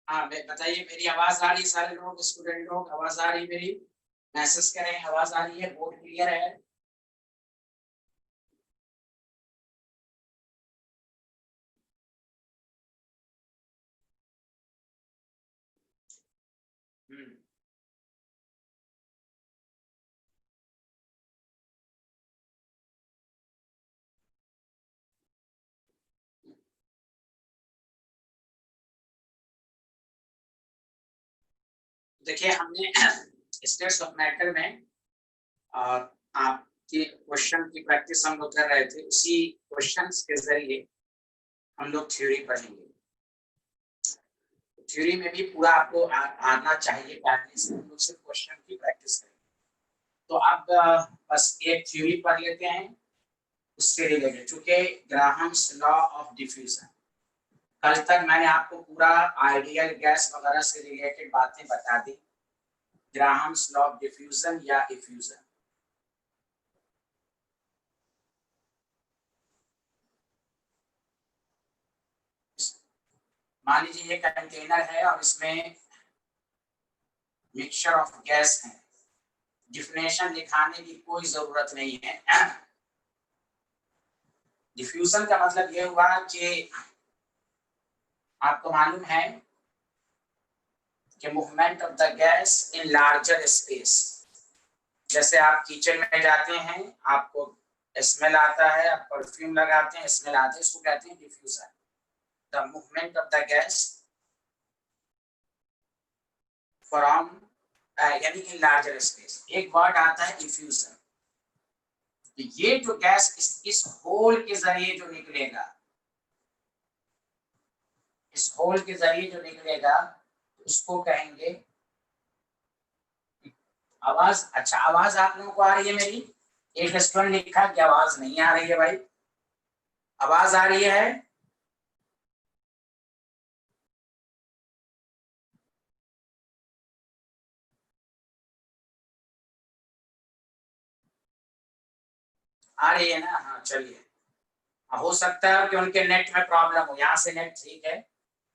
हाँ, बताइए, मेरी आवाज आ रही है? सारे लोग, स्टूडेंट लोग, आवाज आ रही है मेरी? मैसेज करें, आवाज आ रही है? बोर्ड क्लियर है? हम्म। देखिए, हमने स्टेट्स ऑफ मैटर में आपके क्वेश्चन की प्रैक्टिस हम लोग कर रहे थे। उसी क्वेश्चंस के जरिए हम लोग थ्योरी पढ़ेंगे। थ्योरी में भी पूरा आपको आना चाहिए, पहले से हम लोग सिर्फ क्वेश्चन की प्रैक्टिस करेंगे। तो अब बस एक थ्योरी पढ़ लेते हैं उससे रिलेटेड, चूंकि ग्राहम्स लॉ ऑफ डिफ्यूजन। कल तक मैंने आपको पूरा आइडियल गैस वगैरह से रिलेटेड बातें बता दी, ग्राहम्स लॉ ऑफ डिफ्यूजन या इफ्यूजन। मान लीजिए ये कंटेनर है और इसमें मिक्सचर ऑफ गैस है। डिफिनेशन दिखाने की कोई जरूरत नहीं है। डिफ्यूजन का मतलब ये हुआ कि आपको मालूम है कि movement of the gas in larger space. जैसे आप किचन में जाते हैं, आपको स्मेल आता है, आप परफ्यूम लगाते हैं, स्मेल आते हैं, इसको कहते हैं diffusion. The movement of the gas from यानी इन लार्जर स्पेस। एक वर्ड आता है इफ्यूजन। तो ये जो गैस इस होल के जरिए जो निकलेगा, इस होल के जरिए जो निकलेगा, उसको कहेंगे। आवाज, अच्छा, आवाज आप लोगों को आ रही है मेरी? एक स्टूडेंट लिखा कि आवाज नहीं आ रही है। भाई, आवाज आ रही है? आ रही है ना? हाँ, चलिए। हो सकता है कि उनके नेट में प्रॉब्लम हो, यहाँ से नेट ठीक है।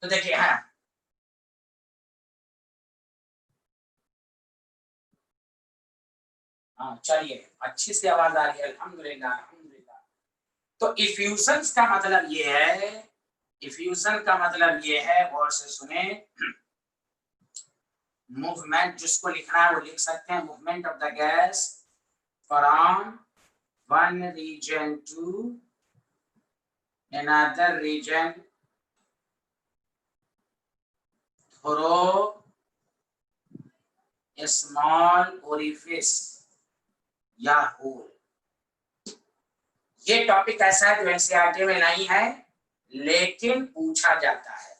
तो देखिए, हाँ, हाँ, चलिए, अच्छी सी आवाज आ रही है, अल्हम्दुलिल्लाह, अल्हम्दुलिल्लाह। तो इफ्यूजन का मतलब ये है, इफ्यूजन का मतलब ये है, गौर से सुने, मूवमेंट, जिसको लिखना है वो लिख सकते हैं, movement of the gas from one region to another region through a small orifice या होल। ये टॉपिक ऐसा है जो एनसीईआरटी में नहीं है, लेकिन पूछा जाता है।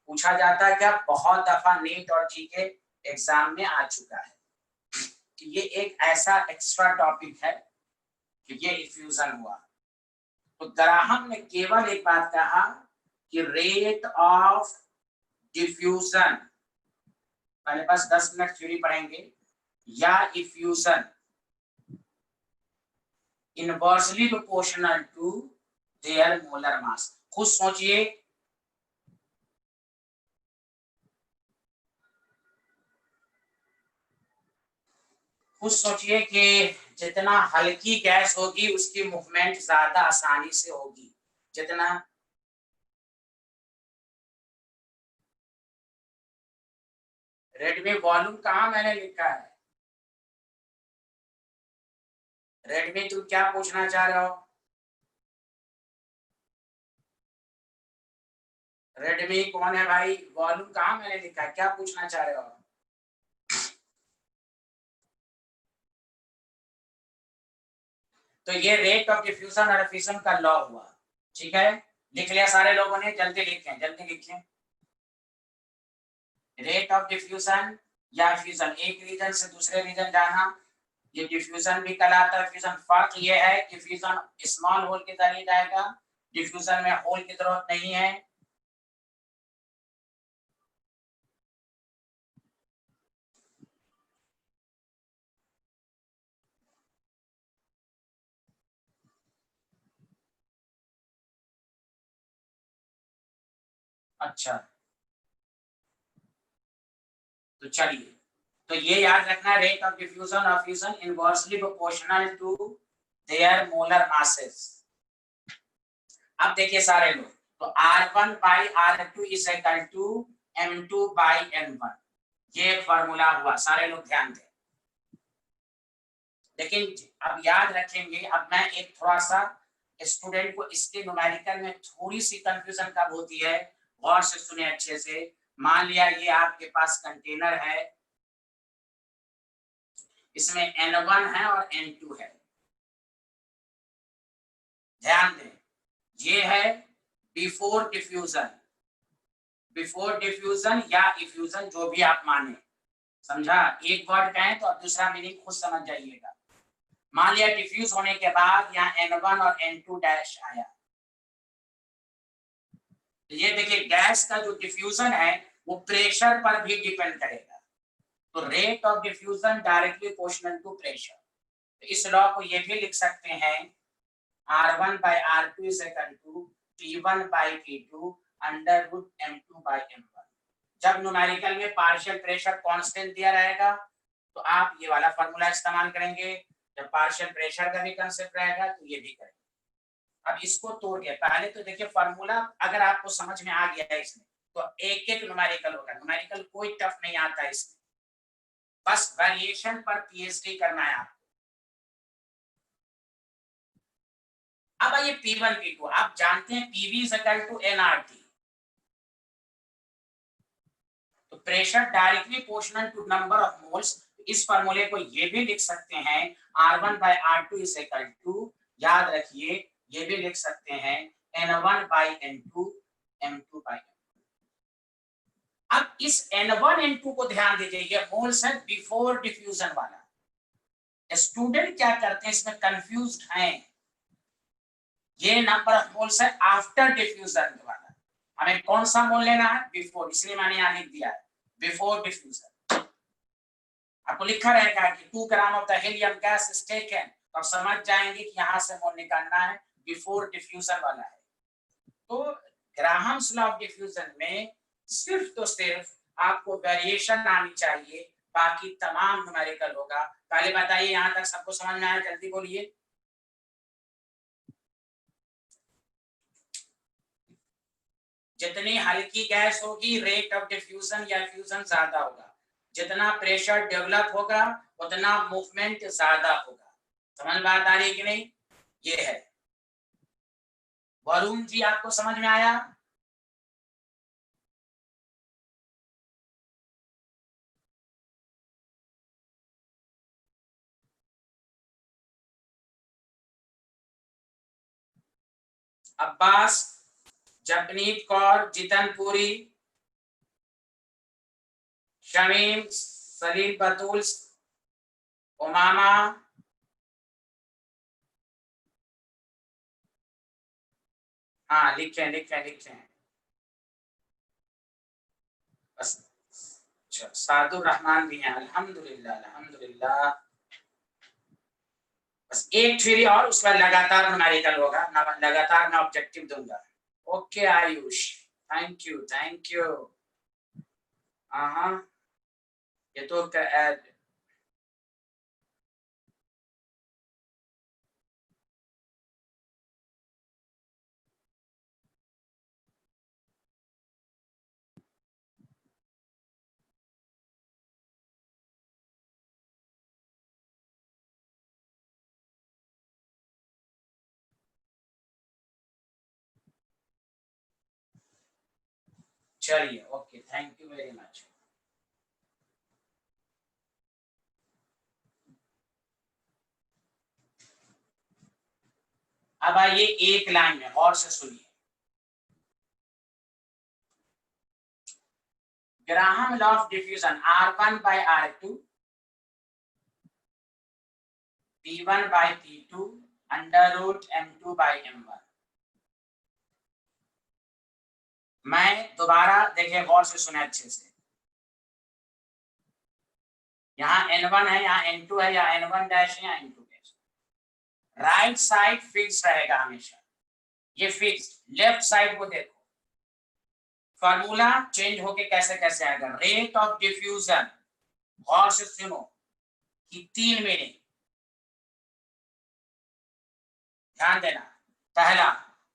पूछा जाता है क्या? बहुत दफा नीट और जीके एग्जाम में आ चुका है कि ये एक ऐसा एक्स्ट्रा टॉपिक है कि ये इफ्यूजन हुआ। तो ग्राहम ने केवल एक बात कहा कि रेट ऑफ डिफ्यूजन, पहले बस 10 मिनट थ्योरी पढ़ेंगे, या effusion inversely proportional to their molar mass. खुद सोचिए, खुद सोचिए कि जितना हल्की गैस होगी उसकी मूवमेंट ज्यादा आसानी से होगी। जितना रेडमी वॉल्यूम कहाँ मैंने लिखा है? रेडमी, तुम क्या पूछना चाह रहे हो? रेडमी कौन है भाई? वॉल्यूम कहाँ मैंने लिखा है? क्या पूछना चाह रहे हो? तो ये रेट ऑफ डिफ्यूजन और एफिशन का लॉ हुआ। ठीक है, लिख लिया सारे लोगों ने? जल्दी लिखें, जल्दी लिखें। रेट ऑफ डिफ्यूजन या फ्यूजन, एक रीजन से दूसरे रीजन जाना, ये डिफ्यूजन भी कहलाता है। फ्यूजन, फर्क ये है कि फ्यूजन स्मॉल होल के जरिए जाएगा, डिफ्यूजन में होल की जरूरत नहीं है। अच्छा, तो चलिए, तो ये याद रखना, rate of diffusion of fusion inversely proportional to their molar masses. अब देखिए सारे लोग, तो R1 by R2 is equal to M2 by M1, ये फॉर्मूला हुआ, सारे लोग ध्यान दें। लेकिन अब याद रखेंगे, अब मैं एक थोड़ा सा स्टूडेंट को इसके न्यूमेरिकल में थोड़ी सी कंफ्यूजन कब होती है, गौर से सुने अच्छे से। मान लिया ये आपके पास कंटेनर है, इसमें N1 है और N2 है, ध्यान दें, ये है बिफोर डिफ्यूजन, बिफोर डिफ्यूजन या इफ्यूजन, जो भी आप माने, समझा। एक वर्ड कहें तो अब दूसरा मीनिंग खुद समझ जाइएगा। मान लिया डिफ्यूज होने के बाद यहाँ N1 और N2 डैश आया, तो ये देखिए गैस का जो डिफ्यूजन है वो प्रेशर पर भी डिपेंड करेगा, तो rate of diffusion directly proportional to pressure. तो इस लॉ को ये भी लिख सकते हैं, R1 by R2 is equal to T1 by T2 under root M2 by M1। जब न्यूमेरिकल में पार्शियल प्रेशर कांस्टेंट दिया रहेगा तो आप ये वाला फॉर्मूला इस्तेमाल करेंगे, जब पार्शियल प्रेशर का भी कंसेप्ट रहेगा तो ये भी करेंगे। अब इसको तोड़ के पहले तो देखिए फॉर्मूला अगर आपको समझ में आ गया है इसमें, तो एक एक न्यूमेरिकल होगा, न्यूमेरिकल कोई टफ नहीं आता इसमें, बस वेरिएशन पर पीएचडी करना है आपको। अब आइए P1 P2, आप जानते हैं PV is equal to nRT, तो pressure directly proportional to number of moles. इस फॉर्मूले को ये भी लिख सकते हैं R1 by R2 is equal to, याद रखिए ये भी लिख सकते हैं N1 by N2 M2 by M2। अब इस N1 N2 को ध्यान दीजिए, ये मोल्स है बिफोर डिफ्यूजन वाला। स्टूडेंट क्या करते हैं इसमें कंफ्यूज्ड हैं, ये नंबर ऑफ मोल्स है आफ्टर डिफ्यूजन वाला, हमें कौन सा मोल लेना है, बिफोर, इसलिए मैंने यहां लिख दिया है बिफोर डिफ्यूजन। आपको लिखा रहेगा कि 2 gram of the helium gas is taken, तो आप समझ जाएंगे कि यहां से मोल निकालना है बिफोर डिफ्यूजन वाला है। तो ग्राहम्स लॉ ऑफ डिफ्यूजन में सिर्फ तो सिर्फ आपको वेरिएशन आनी चाहिए, बाकी तमाम न्यूमेरिकल होगा। पहले बताइए यहां तक सबको समझ में आया, जल्दी बोलिए। जितनी हल्की गैस होगी रेट ऑफ डिफ्यूजन या फ्यूजन ज्यादा होगा, जितना प्रेशर डेवलप होगा उतना मूवमेंट ज्यादा होगा। समझ बात आ रही है कि नहीं, ये है। वरुण जी आपको समझ में आया? अब्बास, जपनीत कौर, जितनपुरी, शमीम, सलील बतूल, उमामा, हाँ लिखे लिखे लिखे बस। अच्छा, सादुर रहमान भी हैं, अल्हम्दुलिल्लाह अल्हम्दुलिल्लाह। बस एक थ्योरी और उस पर लगातार न्यूमेरिकल होगा, लगातार मैं ऑब्जेक्टिव दूंगा। Okay Ayush, thank you thank you. हाँ ये तो चलिए okay, thank you very much. अब आइए एक लाइन में और से सुनिए, Graham law of diffusion R1 by R2 P1 by P2 under root M2 by M1। मैं दोबारा देखिए गौर से सुने अच्छे से, यहाँ N1 है, यहाँ N2 है, यहाँ N1 डैश है, यहाँ N2 dash. Right side fix रहेगा हमेशा, ये फिक्स। लेफ्ट साइड को देखो, फॉर्मूला चेंज होके कैसे कैसे आएगा, रेट ऑफ डिफ्यूजन, गौर से सुनो कि 3 मीनिंग ध्यान देना। पहला,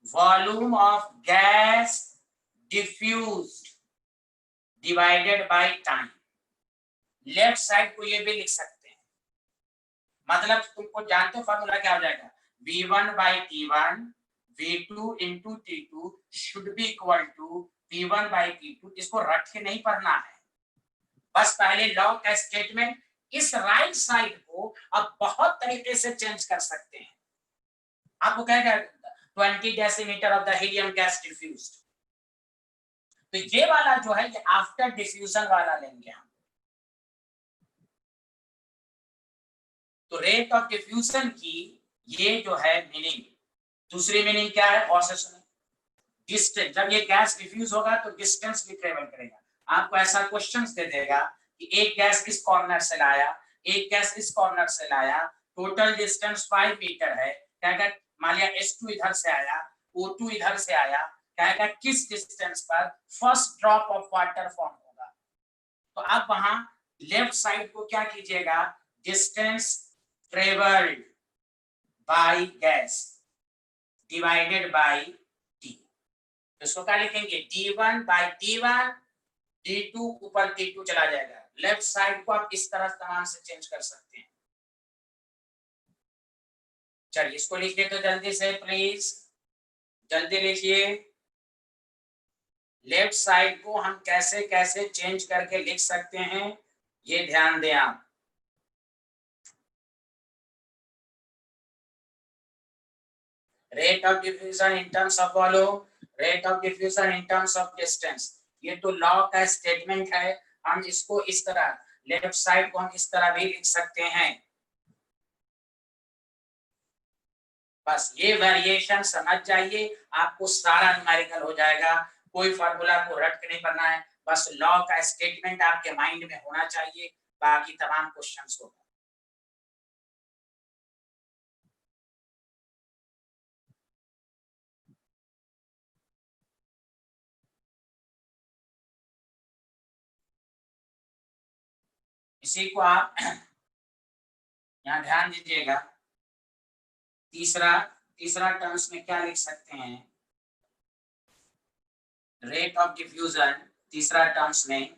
volume of gas diffused divided by time. Left side को ये भी लिख सकते हैं, मतलब तुमको जानते हो फॉर्मूला क्या हो जाएगा, V1 by T1 V2 into T2 should be equal to P1 by P2। इसको रट के नहीं पढ़ना है, बस पहले लॉ का स्टेटमेंट। इस राइट साइड को अब बहुत तरीके से चेंज कर सकते हैं। आपको कहेगा 20 decimetre of the helium gas diffused, तो ये वाला जो है ये आफ्टर डिफ्यूजन वाला लेंगे हम। तो रेट ऑफ डिफ्यूजन की ये जो है मीनिंग। दूसरी मीनिंग क्या है, और से सुनिए, डिस्टेंस। जब ये गैस डिफ्यूज होगा तो डिस्टेंस भी ट्रेवल करेगा। आपको ऐसा क्वेश्चंस दे देगा कि एक गैस इस कॉर्नर से लाया, एक गैस इस कॉर्नर से लाया, टोटल डिस्टेंस 5 मीटर है, कहेगा मान लिया S2 इधर से आया, O2 इधर से आया, कहेगा किस डिस्टेंस पर first drop of water form होगा। तो आप वहां लेफ्ट साइड को क्या कीजिएगा, distance travelled by gas divided by T. इसको क्या लिखेंगे, D1 बाय D1, D2 ऊपर D2 चला जाएगा। लेफ्ट साइड को आप इस तरह तमाम से चेंज कर सकते हैं। चलिए इसको लिखिए तो जल्दी से प्लीज, जल्दी लिखिए। लेफ्ट साइड को हम कैसे कैसे चेंज करके लिख सकते हैं, ये ध्यान दें आप। Rate of diffusion in terms of volume, rate of diffusion in terms of distance, ये तो लॉ का स्टेटमेंट है। हम इसको इस तरह, लेफ्ट साइड को हम इस तरह भी लिख सकते हैं। बस ये वेरिएशन समझ जाइए, आपको सारा न्यूमेरिकल हो जाएगा। कोई फार्मूला को रट के नहीं पढ़ना है, बस लॉ का स्टेटमेंट आपके माइंड में होना चाहिए, बाकी तमाम क्वेश्चंस होगा। इसी को आप यहाँ ध्यान दीजिएगा। तीसरा टर्म्स में क्या लिख सकते हैं, रेट ऑफ डिफ्यूजन तीसरा टर्म्स में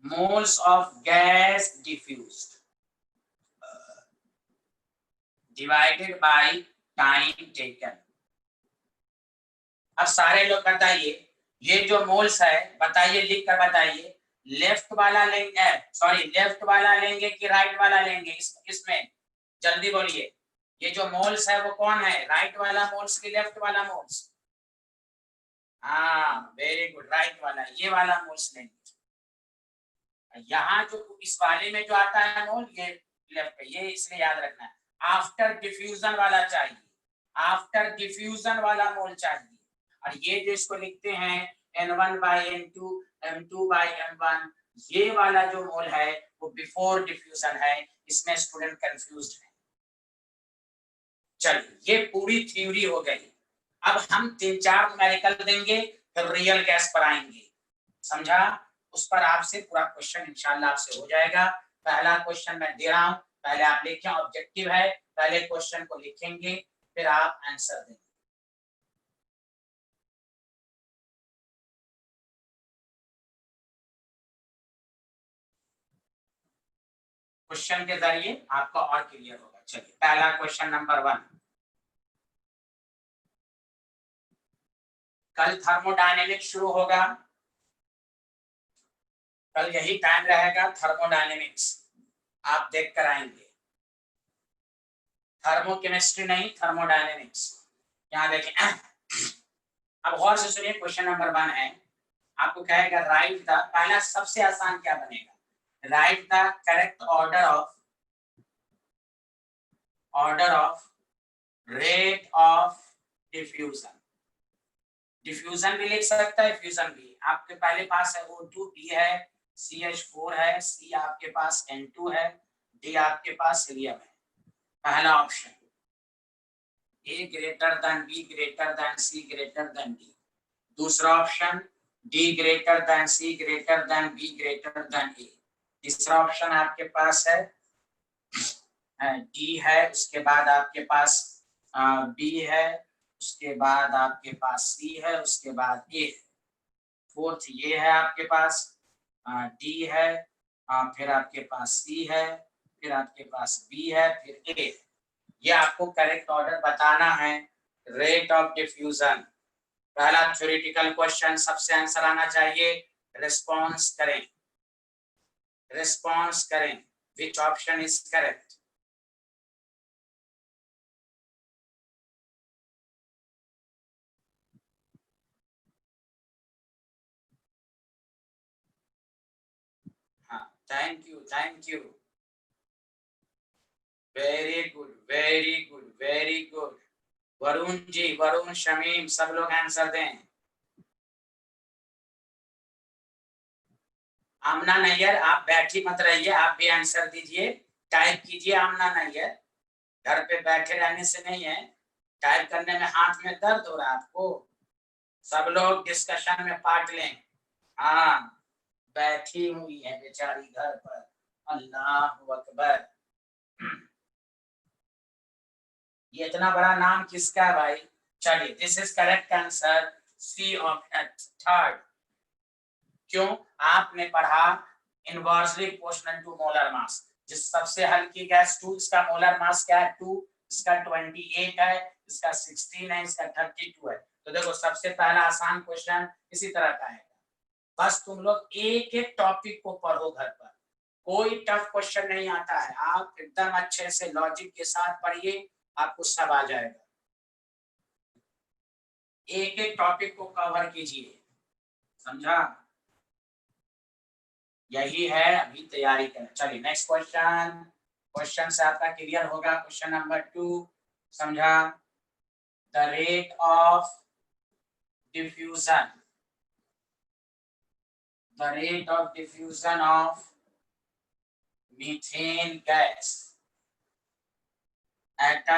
moles of gas diffused divided by time taken. अब सारे लोग बताइए, ये जो मोल्स है बताइए, लिख कर बताइए, लेफ्ट वाला लेंगे, सॉरी लेफ्ट वाला लेंगे कि राइट वाला लेंगे, इसमें जल्दी बोलिए। ये जो मोल्स है वो कौन है, राइट वाला मोल्स की लेफ्ट वाला मोल्स? हाँ वेरी गुड, राइट वाला, ये वाला मोल्स लेंगे। यहाँ जो इस वाले में जो आता है मोल, ये लेफ्ट, ये इसलिए याद रखना है। आफ्टर डिफ्यूजन वाला चाहिए, आफ्टर डिफ्यूजन वाला मोल चाहिए। और ये जो इसको लिखते हैं N1 by N2, M2 by M1, ये वाला जो मोल है वो बिफोर डिफ्यूजन है। इसमें स्टूडेंट कंफ्यूज्ड है। चलिए ये पूरी थ्योरी हो गई। अब हम 3-4 न्यूमेरिकल देंगे, फिर रियल गैस पर आएंगे, समझा? उस पर आपसे पूरा क्वेश्चन इंशाल्लाह आपसे हो जाएगा। पहला क्वेश्चन मैं दे रहा हूं, पहले आप लिखें, ऑब्जेक्टिव है, पहले क्वेश्चन को लिखेंगे फिर आप आंसर देंगे। क्वेश्चन के जरिए आपका और क्लियर होगा। चलिए पहला क्वेश्चन नंबर 1, कल थर्मोडायनेमिक्स शुरू होगा, कल यही टाइम रहेगा थर्मोडायनेमिक्स, आप देख कर आएंगे। थर्मोकेमिस्ट्री नहीं, थर्मोडायनेमिक्स। यहाँ देखिए, अब गौर से सुनिए, क्वेश्चन नंबर 1 है, आपको कहेगा राइट द, पहला सबसे आसान क्या बनेगा, right the correct order of rate of diffusion. Diffusion भी लिख सकता है, फ्यूजन भी। आपके पहले पास है O2, D है, CH4 है, C आपके पास N2 है, D आपके पास हीलियम है। पहला option A greater than B greater than C greater than D। दूसरा option D greater than C greater than B greater than A. तीसरा ऑप्शन आपके पास है डी है, उसके बाद आपके पास बी है, उसके बाद आपके पास सी है, उसके बाद ए है। फोर्थ ये है आपके पास डी है, फिर आपके पास सी है, फिर आपके पास बी है, फिर ए। ये आपको करेक्ट ऑर्डर बताना है। रेट ऑफ डिफ्यूजन, पहला थ्योरेटिकल क्वेश्चन, सबसे आंसर आना चाहिए। रिस्पॉन्स करें, रिस्पॉन्स करें, विच ऑप्शन इज करेक्ट। हाँ, thank you, thank you, very good, very good, very good. Varun ji, Varun, Shamim, सब लोग आंसर दें। आमना नैयर, आप बैठी मत रहिए, आप भी आंसर दीजिए, टाइप कीजिए। आमना नैयर, घर पे बैठे रहने से नहीं है, टाइप करने में हाथ में दर्द हो रहा है आपको। सब लोग डिस्कशन में पार्ट लें। हाँ, बैठी हुई है बेचारी घर पर। अल्लाह अकबर। ये इतना बड़ा नाम किसका है भाई? चलिए, this is correct answer, C option third. क्यों? आपने पढ़ा inversely proportional to molar mass. जिस सबसे हल्की गैस 2, इसका मोलर मास क्या है? 2, इसका 28 है, इसका 16 है, इसका 32 है। तो देखो, सबसे पहला आसान क्वेश्चन इसी तरह का है। बस तुम लोग एक एक टॉपिक को पढ़ो घर पर, कोई टफ क्वेश्चन नहीं आता है। आप एकदम अच्छे से लॉजिक के साथ पढ़िए, आपको सब आ जाएगा। एक एक टॉपिक को कवर कीजिए, समझा? यही है, अभी तैयारी करें। चलिए नेक्स्ट क्वेश्चन, क्वेश्चन से आपका क्लियर होगा। क्वेश्चन नंबर 2, समझा? The rate of diffusion, the rate of diffusion of methane gas at a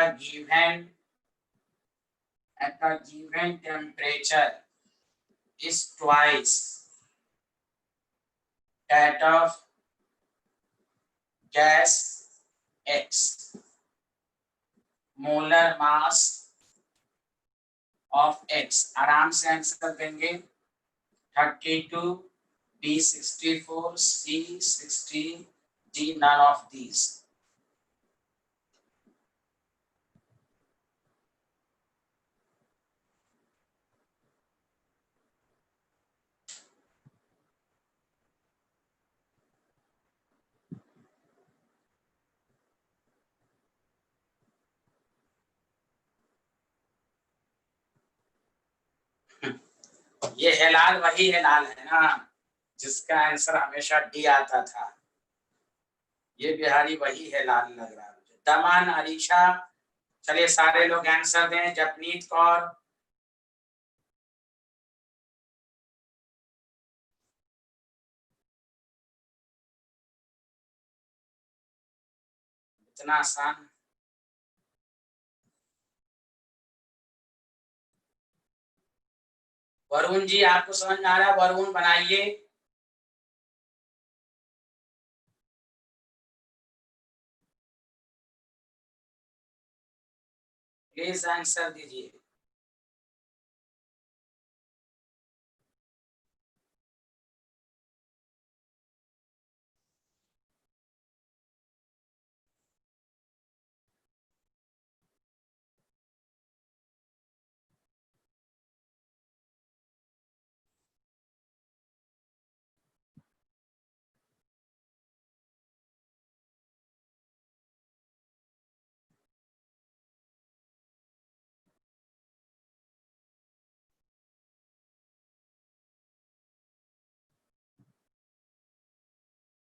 given temperature is twice that of gas X. Molar mass of X, आराम से answer देंगे। 32, B 64, C 60, D none of these. ये हेलाल वही हेलाल है ना जिसका answer हमेशा D आता था। ये बिहारी वही हेलाल लग रहा है मुझे। दमन, अलीशा, चलिए सारे लोग आंसर दें। जपनीत कौर, इतना आसान। वरुण जी, आपको समझ में आ रहा है? वरुण बनाइए। प्लीज आंसर दीजिए।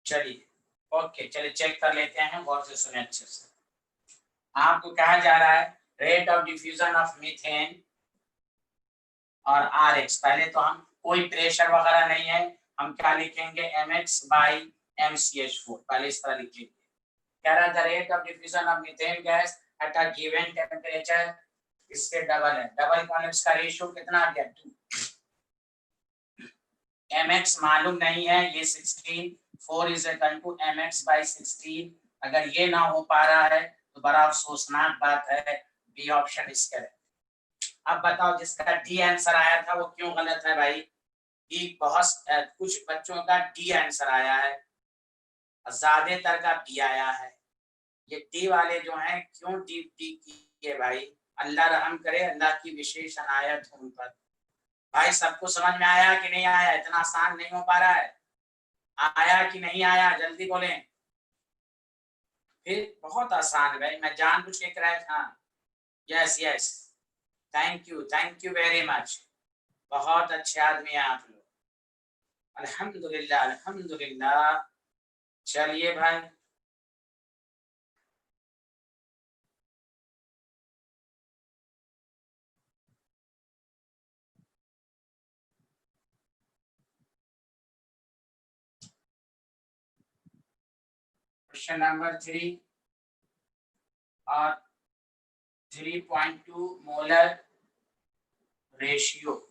चलिए, ओके, चलिए चेक कर लेते हैं, गौर से सुने अच्छे से। आपको कहा जा रहा है rate of diffusion of methane और आर एक्स। पहले तो हम कोई प्रेशर वगैरह नहीं है, हम क्या लिखेंगे? mx बाई MCH4, पहले इस तरह लिखेंगे। कह रहा है the rate of diffusion of methane gas at a given temperature, इसके डबल है। डबल का रेशियो कितना आ गया? 2। mx मालूम नहीं है, ये 16, 4 is equal to mx by 16। अगर ये ना हो पा रहा है तो बड़ा अफसोसनाक बात है, बी ऑप्शन इज करेक्ट। अब बताओ जिसका डी आंसर आया था वो क्यों गलत है भाई? डी बहुत कुछ बच्चों का डी आंसर आया है, ज्यादातर का बी आया है। ये डी वाले जो हैं क्यों डी डी किए भाई? अल्लाह रहम करे, अल्लाह की विशेष अनायत हो उन पर। भाई सबको समझ में आया कि नहीं आया? इतना आसान नहीं हो पा रहा है, आया कि नहीं आया जल्दी बोलें। फिर बहुत आसान है भाई, मैं जानबूझ के कराया था। Yes yes, thank you very much, बहुत अच्छे आदमी हैं आप लोग, अल्हम्दुलिल्लाह अल्हम्दुलिल्लाह। चलिए भाई, क्वेश्चन नंबर 3 और 3.2 molar ratio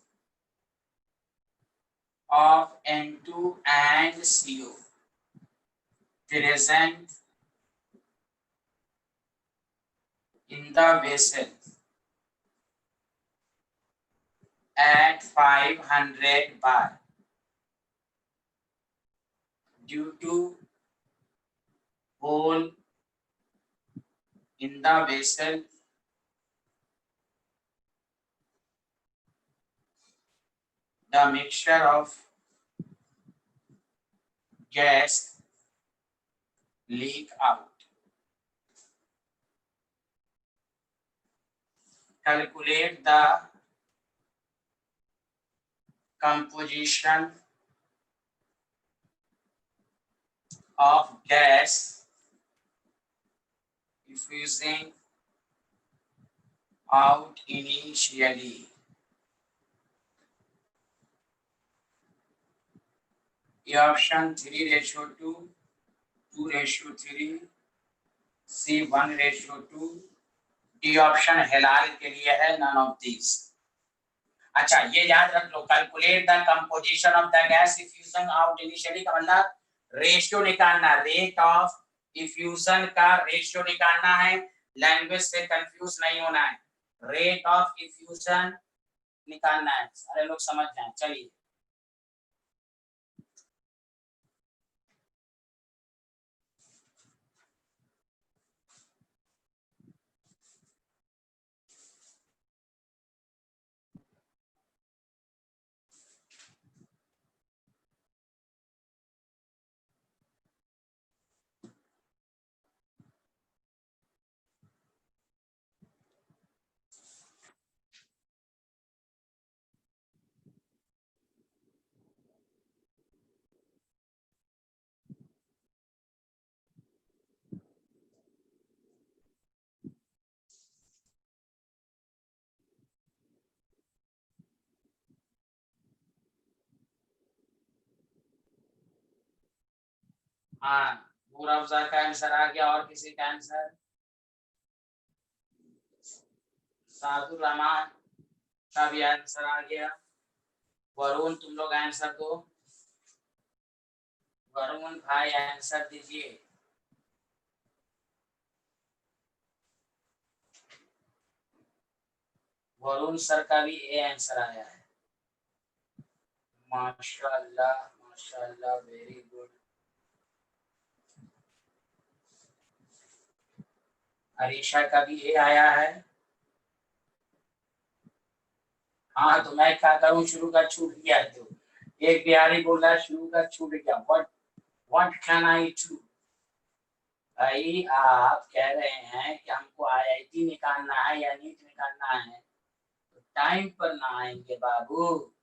of N2 and CO present in the vessel at 500 bar due to hole in the vessel the mixture of gas leak out. Calculate the composition of gas diffusing out initially. A option 3:2, 2:3, C 1:2, D option हिलाल के लिए है, none of these. अच्छा ये याद रख लो, calculate the composition of the gas effusion out initially का मतलब रेशियो निकालना, रेट ऑफ इफ्यूजन का रेशियो निकालना है, लैंग्वेज से कंफ्यूज नहीं होना है, रेट ऑफ इफ्यूजन निकालना है, सारे लोग समझ जाए। चलिए हाँ, नूर अफजा का आंसर आ गया, और किसी का आंसर? सादुर रहमान का भी आंसर आ गया। वरुण तुम लोग आंसर दो, वरुण भाई आंसर दीजिए। वरुण सर का भी ए आंसर आया है, माशाल्लाह वेरी गुड। अरीशा का भी ए आया है। हाँ तो मैं क्या करूं, शुरू का छूट गया, तो एक बिहारी बोल रहा है शुरू का छूट गया, व्हाट कैन आई डू? भाई आप कह रहे हैं कि हमको आईआईटी निकालना है या नीट निकालना है, तो टाइम पर ना आएंगे बाबू,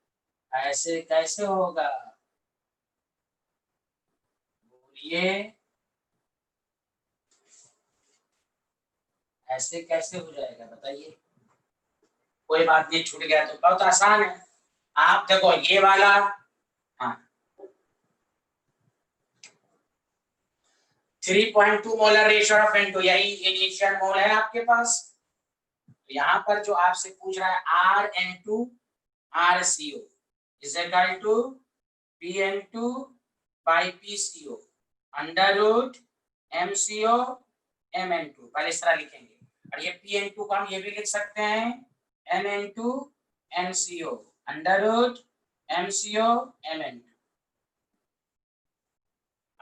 ऐसे कैसे होगा? बोलिए, ऐसे कैसे हो जाएगा बताइए? कोई बात नहीं, छूट गया तो बहुत आसान है। आप देखो ये वाला, हाँ 3.2 मोलर रेशियो ऑफ N2, यही इनिशियल मोल है आपके पास। तो यहाँ पर जो आपसे पूछ रहा है RN2 RCO is equal to PN2 by PCO under root MCO MN2, पहले इस तरह लिखेंगे। और ये PN2 को हम ये भी लिख सकते हैं MN2 NCO under root MCO MN2।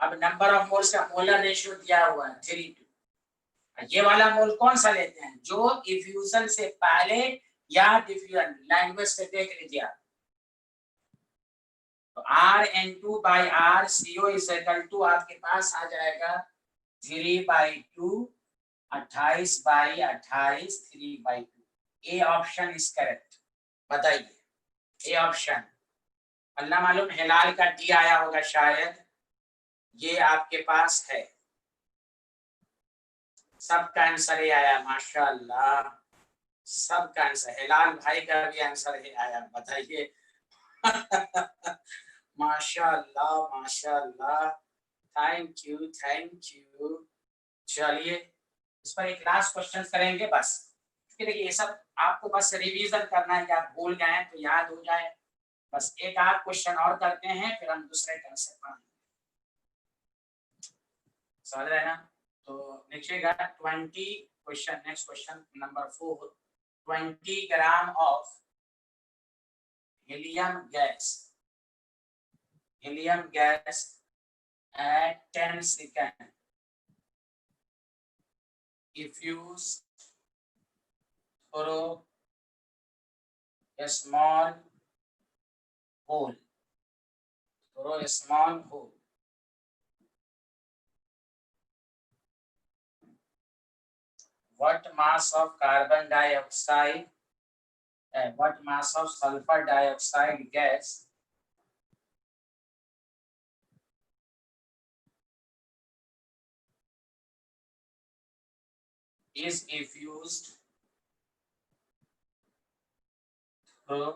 अब नंबर ऑफ मोल्स का मोलर रेशियो दिया हुआ है 3:2। ये वाला मोल कौन सा लेते हैं, जो इफ्यूजन से पहले या डिफ्यूजन, लैंग्वेज से देख लीजिए आप। तो RN2 by RCO is equal to आपके पास आ जाएगा 3/2, 28/28, 3/2। A option is correct. बताइए, ए ऑप्शन। अल्लाह मालूम हिलाल का डी आया होगा शायद, ये आपके पास है। सबका आंसर ही आया, माशाअल्लाह, सबका आंसर। हिलाल भाई का भी आंसर ही आया, बताइए। माशाअल्लाह माशाअल्लाह, थैंक यू थैंक यू। चलिए इस पर एक लास्ट क्वेश्चन करेंगे बस, क्योंकि देखिए ये सब आपको बस रिवीजन करना है कि आप भूल गए तो याद हो जाए। बस एक आध क्वेश्चन और करते हैं, फिर हम दूसरे कंसेप्ट पढ़ेंगे। समझ रहे हैं ना? तो लिखिएगा 20 question, next question number 4। 20 gram of helium gas at 10 seconds diffused through a small hole. What mass of carbon dioxide and what mass of sulfur dioxide gas is diffused through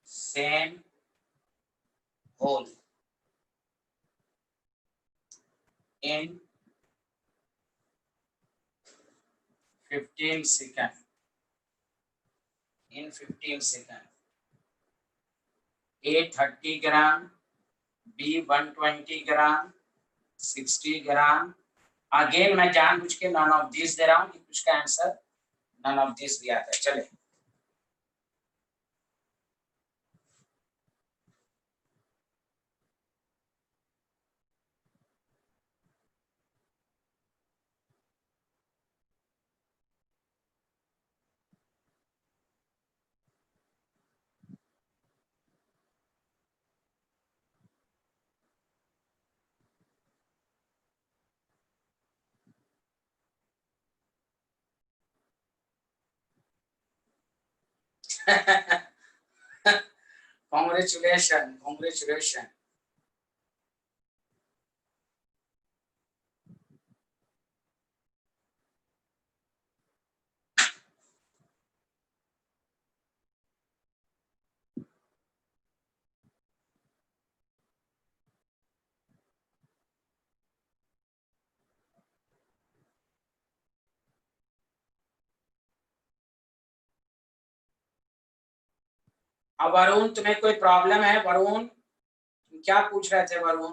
same hole in 15 seconds? In 15 seconds. A 30 gram, B 120 gram, 60 gram. Again मैं जानबूझ के none of this they रहा हूँ कि कुछ का answer none of this भी आता है। चले Congratulations. अब वरुण, तुम्हें कोई प्रॉब्लम है वरुण? तुम क्या पूछ रहे थे वरुण?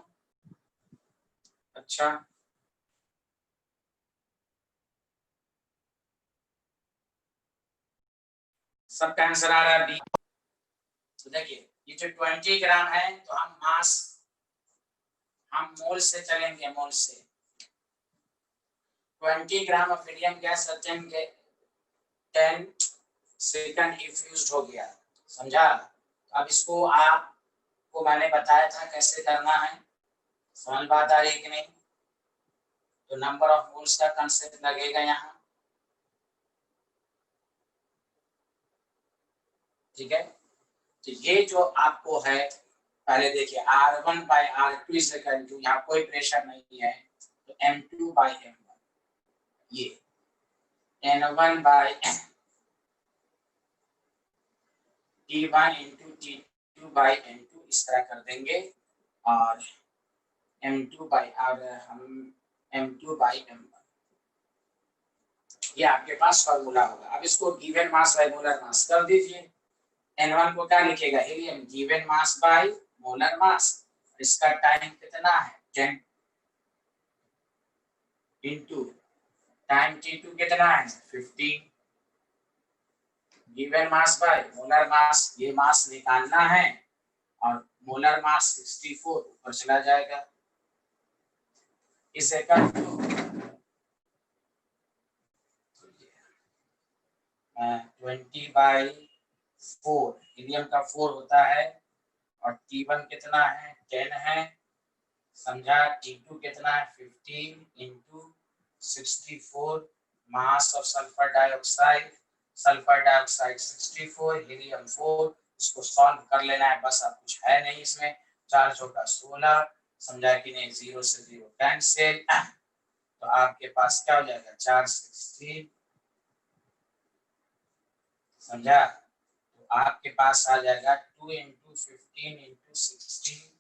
अच्छा, सबका आंसर आ रहा है बी। तो देखिए ये जो 20 ग्राम है, तो हम मोल से चलेंगे, मोल से। 20 gram of helium gas 10 second effused हो गया, समझा? अब इसको आपको मैंने बताया था कैसे करना है, समझ बात आ रही है कि नहीं? तो नंबर ऑफ मोल्स का कंसेप्ट लगेगा यहाँ, ठीक है? तो ये जो आपको है, पहले देखिए R1 by R2 is equal to, यहाँ कोई प्रेशर नहीं है, तो M2 by M1, ये N1 by T1 into T2 by N2 इस तरह कर देंगे, और M2 by हम M2 by M1, ये आपके पास फॉर्मूला होगा। अब इसको given mass by molar mass कर दीजिए, N1 को क्या लिखेगा, helium given mass by molar mass, इसका टाइम कितना है 10 इंटू टाइम T2 कितना है 15, given mass by molar mass, ये मास निकालना है और मोलर मास 64 ऊपर चला जाएगा, इसे कर दो 20/4, हीलियम का 4 होता है और T1 कितना है 10 है, समझा, T2 कितना है 15 into 64, mass of sulphur dioxide 64, helium 4, इसको सॉल्व कर लेना है बस, अब कुछ है नहीं इसमें, 4 चौका 16, समझा कि नहीं, 0 से 0 कैंसिल, तो आपके पास क्या हो जाएगा 416, समझा, तो आपके पास आ जाएगा 2 into 15 into 16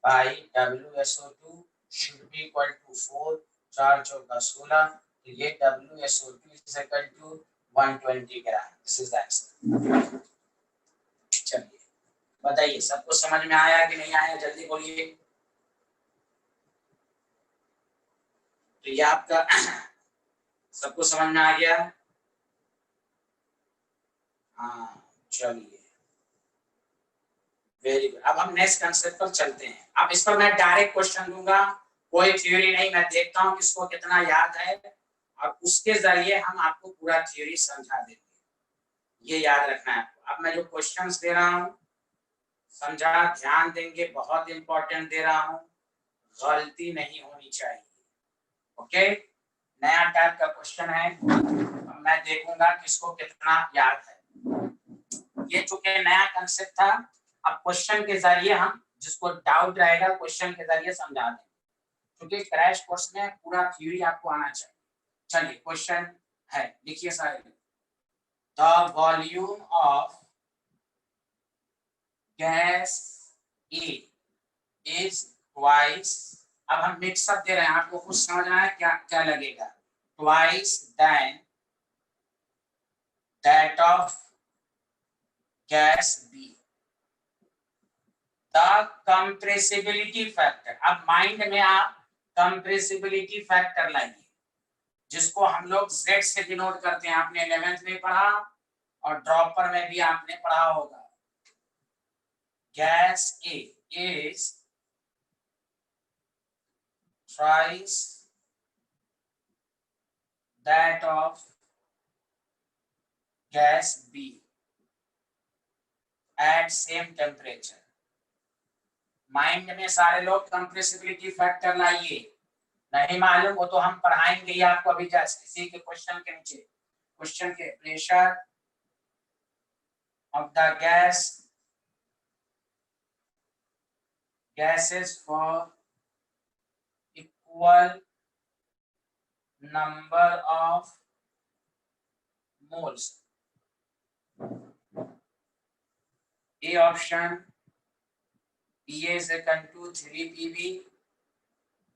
by WSO2 should be equal to 4, 4 चौका 16, तो ये WSO2 is equal to 120 gram, this is the answer. चलिए बताइए सबको समझ में आया कि नहीं आया, जल्दी बोलिए। तो ये आपका सबको समझ में आ गया, हाँ चलिए वेरी गुड। अब हम नेक्स्ट कंसेप्ट पर चलते हैं। अब इस पर मैं डायरेक्ट क्वेश्चन दूंगा, कोई थ्योरी नहीं, मैं देखता हूं किसको कितना याद है और उसके जरिए हम आपको पूरा थ्योरी समझा देंगे, ये याद रखना है आपको। अब मैं जो क्वेश्चंस दे रहा हूं समझा, ध्यान देंगे, बहुत इंपॉर्टेंट दे रहा हूं, गलती नहीं होनी चाहिए, ओके। नया टाइप का क्वेश्चन है, अब मैं देखूंगा किसको कितना याद है। ये चूंकि नया कंसेप्ट था, अब क्वेश्चन के जरिए हम जिसको डाउट रहेगा क्वेश्चन के जरिए समझा देंगे, क्योंकि क्रैश कोर्स में पूरा थ्योरी आपको आना चाहिए। चलिए क्वेश्चन है, लिखिए सारे, the volume of gas A is twice, अब हम मिक्सअप दे रहे हैं, आपको कुछ समझना है क्या क्या लगेगा, twice than that of gas B, the compressibility factor. अब माइंड में आप कंप्रेसिबिलिटी फैक्टर लाइए, जिसको हम लोग Z से डिनोट करते हैं, आपने 11th में पढ़ा और ड्रॉपर में भी आपने पढ़ा होगा। Gas A is thrice that of gas B at same temperature। Mind में सारे लोग कंप्रेसिबिलिटी फैक्टर लाइए, नहीं मालूम वो तो हम पढ़ाएंगे ही आपको अभी, जस्ट इसी के क्वेश्चन के नीचे, क्वेश्चन के pressure of the gases for equal number of moles। A option Pa is equal to 3 pb,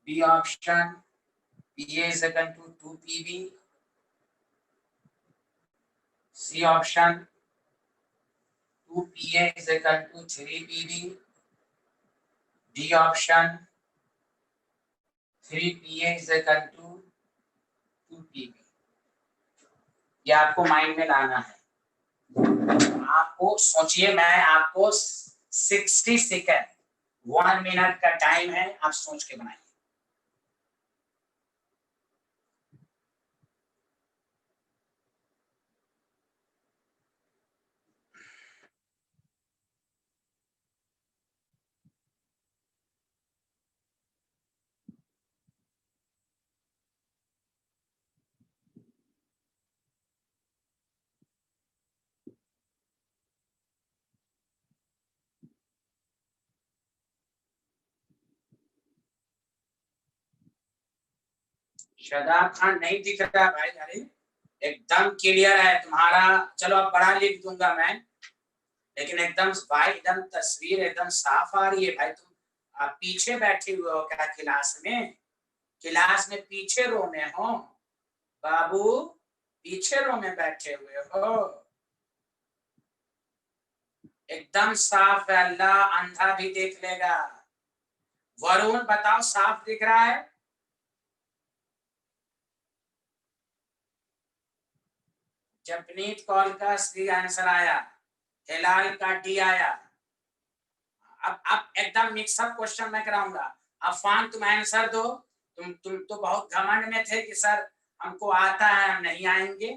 B option Pa is equal to 2 pb, C option 2 Pa is equal to 3 pb, D option 3 Pa is equal to 2 pb। ये आपको mind में लाना है, आपको सोचिए, मैं आपको 60 second 1 minute का टाइम है, आप सोच के बनाइए। शादाब खान नहीं दिख रहा भाई, अरे एकदम क्लियर है तुम्हारा, चलो अब बड़ा लिख दूंगा मैं, लेकिन एकदम भाई एकदम तस्वीर एकदम साफ आ रही है भाई। तुम पीछे बैठे हुए हो क्या क्लास में, क्लास में पीछे रो में हो बाबू, पीछे रो में बैठे हुए हो। एकदम साफ है, अल्लाह अंधा भी देख लेगा। वरुण बताओ साफ दिख रहा है? जपनीत कॉल का सी आंसर आया, हिलाल का डी आया। अब एकदम मिक्सअप क्वेश्चन मैं कराऊंगा। अफान तुम आंसर दो। तुम तो बहुत घमंड में थे कि सर हमको आता है, हम नहीं आएंगे।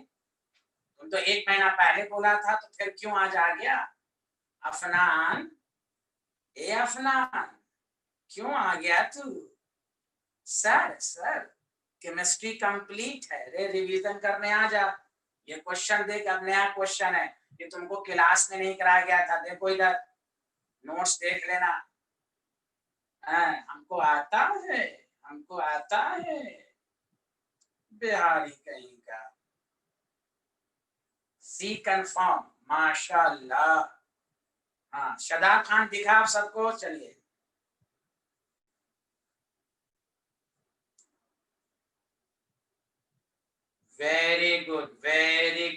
तुम तो 1 महीना पहले बोला था, तो फिर क्यों आज आ गया? अफनान, ए अफनान, क्यों आ गया तू? सर केमिस्ट्री कंप्लीट है रे, रिवीजन करने आ जा। ये क्वेश्चन देख, अब नया क्वेश्चन है, ये तुमको क्लास में नहीं कराया गया था। देखो इधर नोट्स देख लेना। हमको आता है, हमको आता है, बिहारी कहीं का। सी कंफर्म, माशाल्लाह। हाँ, शदाब खान दिखा आप सबको, चलिए। वेरी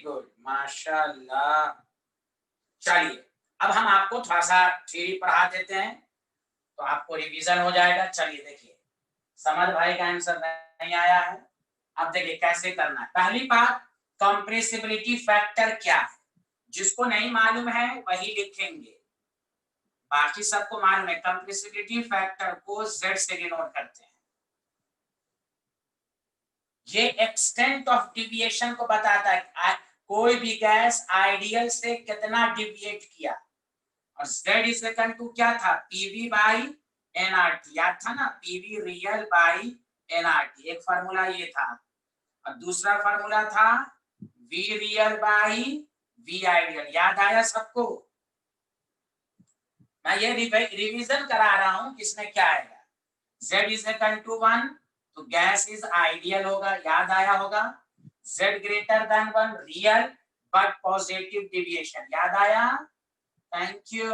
गुड, माशाल्लाह। चलिए, अब हम आपको थोड़ा सा थ्योरी पढ़ा देते हैं, तो आपको रिवीजन हो जाएगा। चलिए देखिए, समझ भाई का आंसर नहीं आया है। अब देखिए कैसे करना है। पहली बात, कंप्रेसिबिलिटी फैक्टर क्या है, जिसको नहीं मालूम है वही लिखेंगे, बाकी सबको मालूम है। कंप्रेसिबिलिटी फैक्टर को Z से डिनोट करते हैं। ये एक्सटेंट ऑफ डिविएशन को बताता है, कोई भी गैस आइडियल से कितना डिविएट किया। और Z इज इक्वल टू क्या था, PV बाई nRT, याद था ना, PV रियल बाई nRT। एक फार्मूला ये था, और दूसरा फार्मूला था V real by V ideal. याद आया सबको? मैं ये रिवीजन करा रहा हूं, किसमें क्या आएगा। Z इज इक्वल टू 1, तो गैस इज आइडियल होगा, याद आया होगा। Z greater than 1 real but positive deviation, याद आया? Thank you.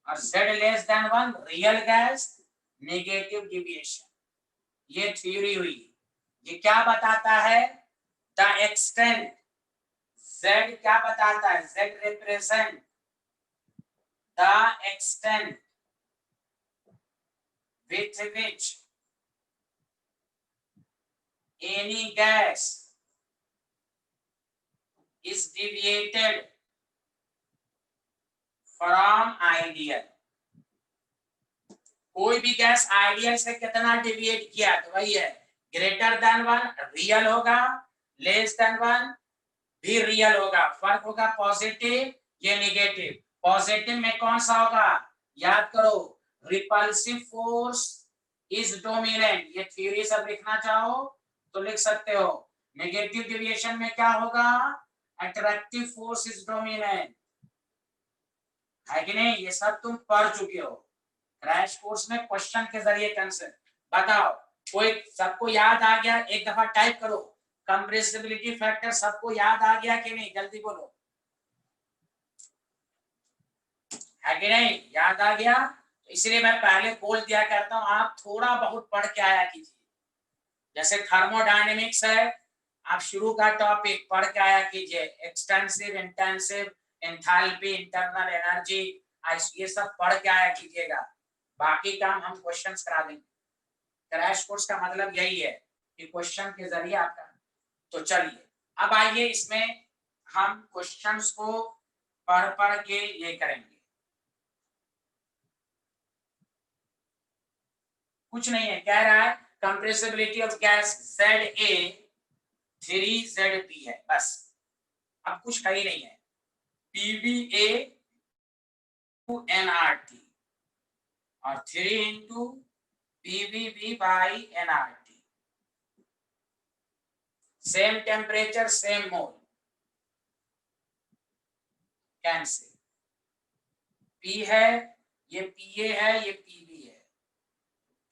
और Z less than 1 real gas, negative deviation. ये थ्योरी हुई। ये क्या बताता है, द एक्सटेंट। Z क्या बताता है, Z represent the extent with which any gas is deviated from ideal। कोई भी गैस आइडियल से कितना डिविएट किया, तो वही है, ग्रेटर देन 1 रियल होगा, लेस देन 1 भी रियल होगा। फर्क होगा पॉजिटिव, ये नेगेटिव। पॉजिटिव में कौन सा होगा, याद करो, रिपल्सिव फोर्स इज डोमिनेंट। ये थ्योरी सब लिखना चाहो तो लिख सकते हो। नेगेटिव डेविएशन में क्या होगा, अट्रैक्टिव फोर्स इज डोमिनेंट, है कि नहीं? ये सब तुम पढ़ चुके हो क्रैश कोर्स में, क्वेश्चन के जरिए कंसेप्ट। बताओ, कोई सबको याद आ गया? एक दफा टाइप करो, कंप्रेसिबिलिटी फैक्टर सबको याद आ गया कि नहीं, जल्दी बोलो, है कि नहीं? याद आ गया? इसलिए मैं पहले बोल दिया करता हूं, आप थोड़ा बहुत पढ़ के आया कीजिए। जैसे थर्मोडायनेमिक्स है, आप शुरू का टॉपिक पढ़ के आया कीजिए, extensive, intensive, enthalpy, internal energy, ये सब पढ़ के आया कीजिएगा। बाकी काम हम क्वेश्चंस करा देंगे। क्रैश कोर्स का मतलब यही है कि क्वेश्चन के जरिए आपका। तो चलिए, अब आइए इसमें हम क्वेश्चंस को पढ़ पढ़ के ये करेंगे। कुछ नहीं है, कह रहा है compressibility of gas ZA 3ZP है, बस। अब कुछ है ही नहीं है। PVA nRT और 3 into PVB by nRT, same temperature same mole, cancel. P है, ये PA है, ये PB है।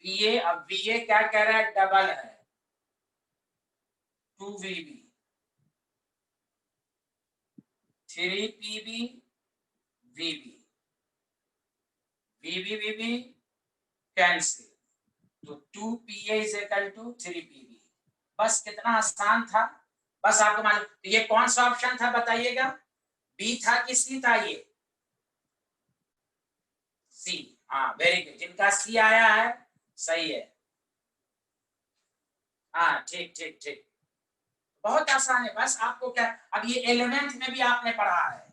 PA, अब VA क्या कह रहा है, डबल है, 2VB, 3PB VB, VB cancel, तो 2PA is equal to 3PB। बस कितना आसान था, बस आपको मालूम। ये कौन सा ऑप्शन था बताइएगा, बी था कि सी था? ये हाँ वेरी गुड, जिनका सी आया है सही है। हाँ ठीक ठीक ठीक, बहुत आसान है। बस आपको क्या, अब ये 11th में भी आपने पढ़ा है,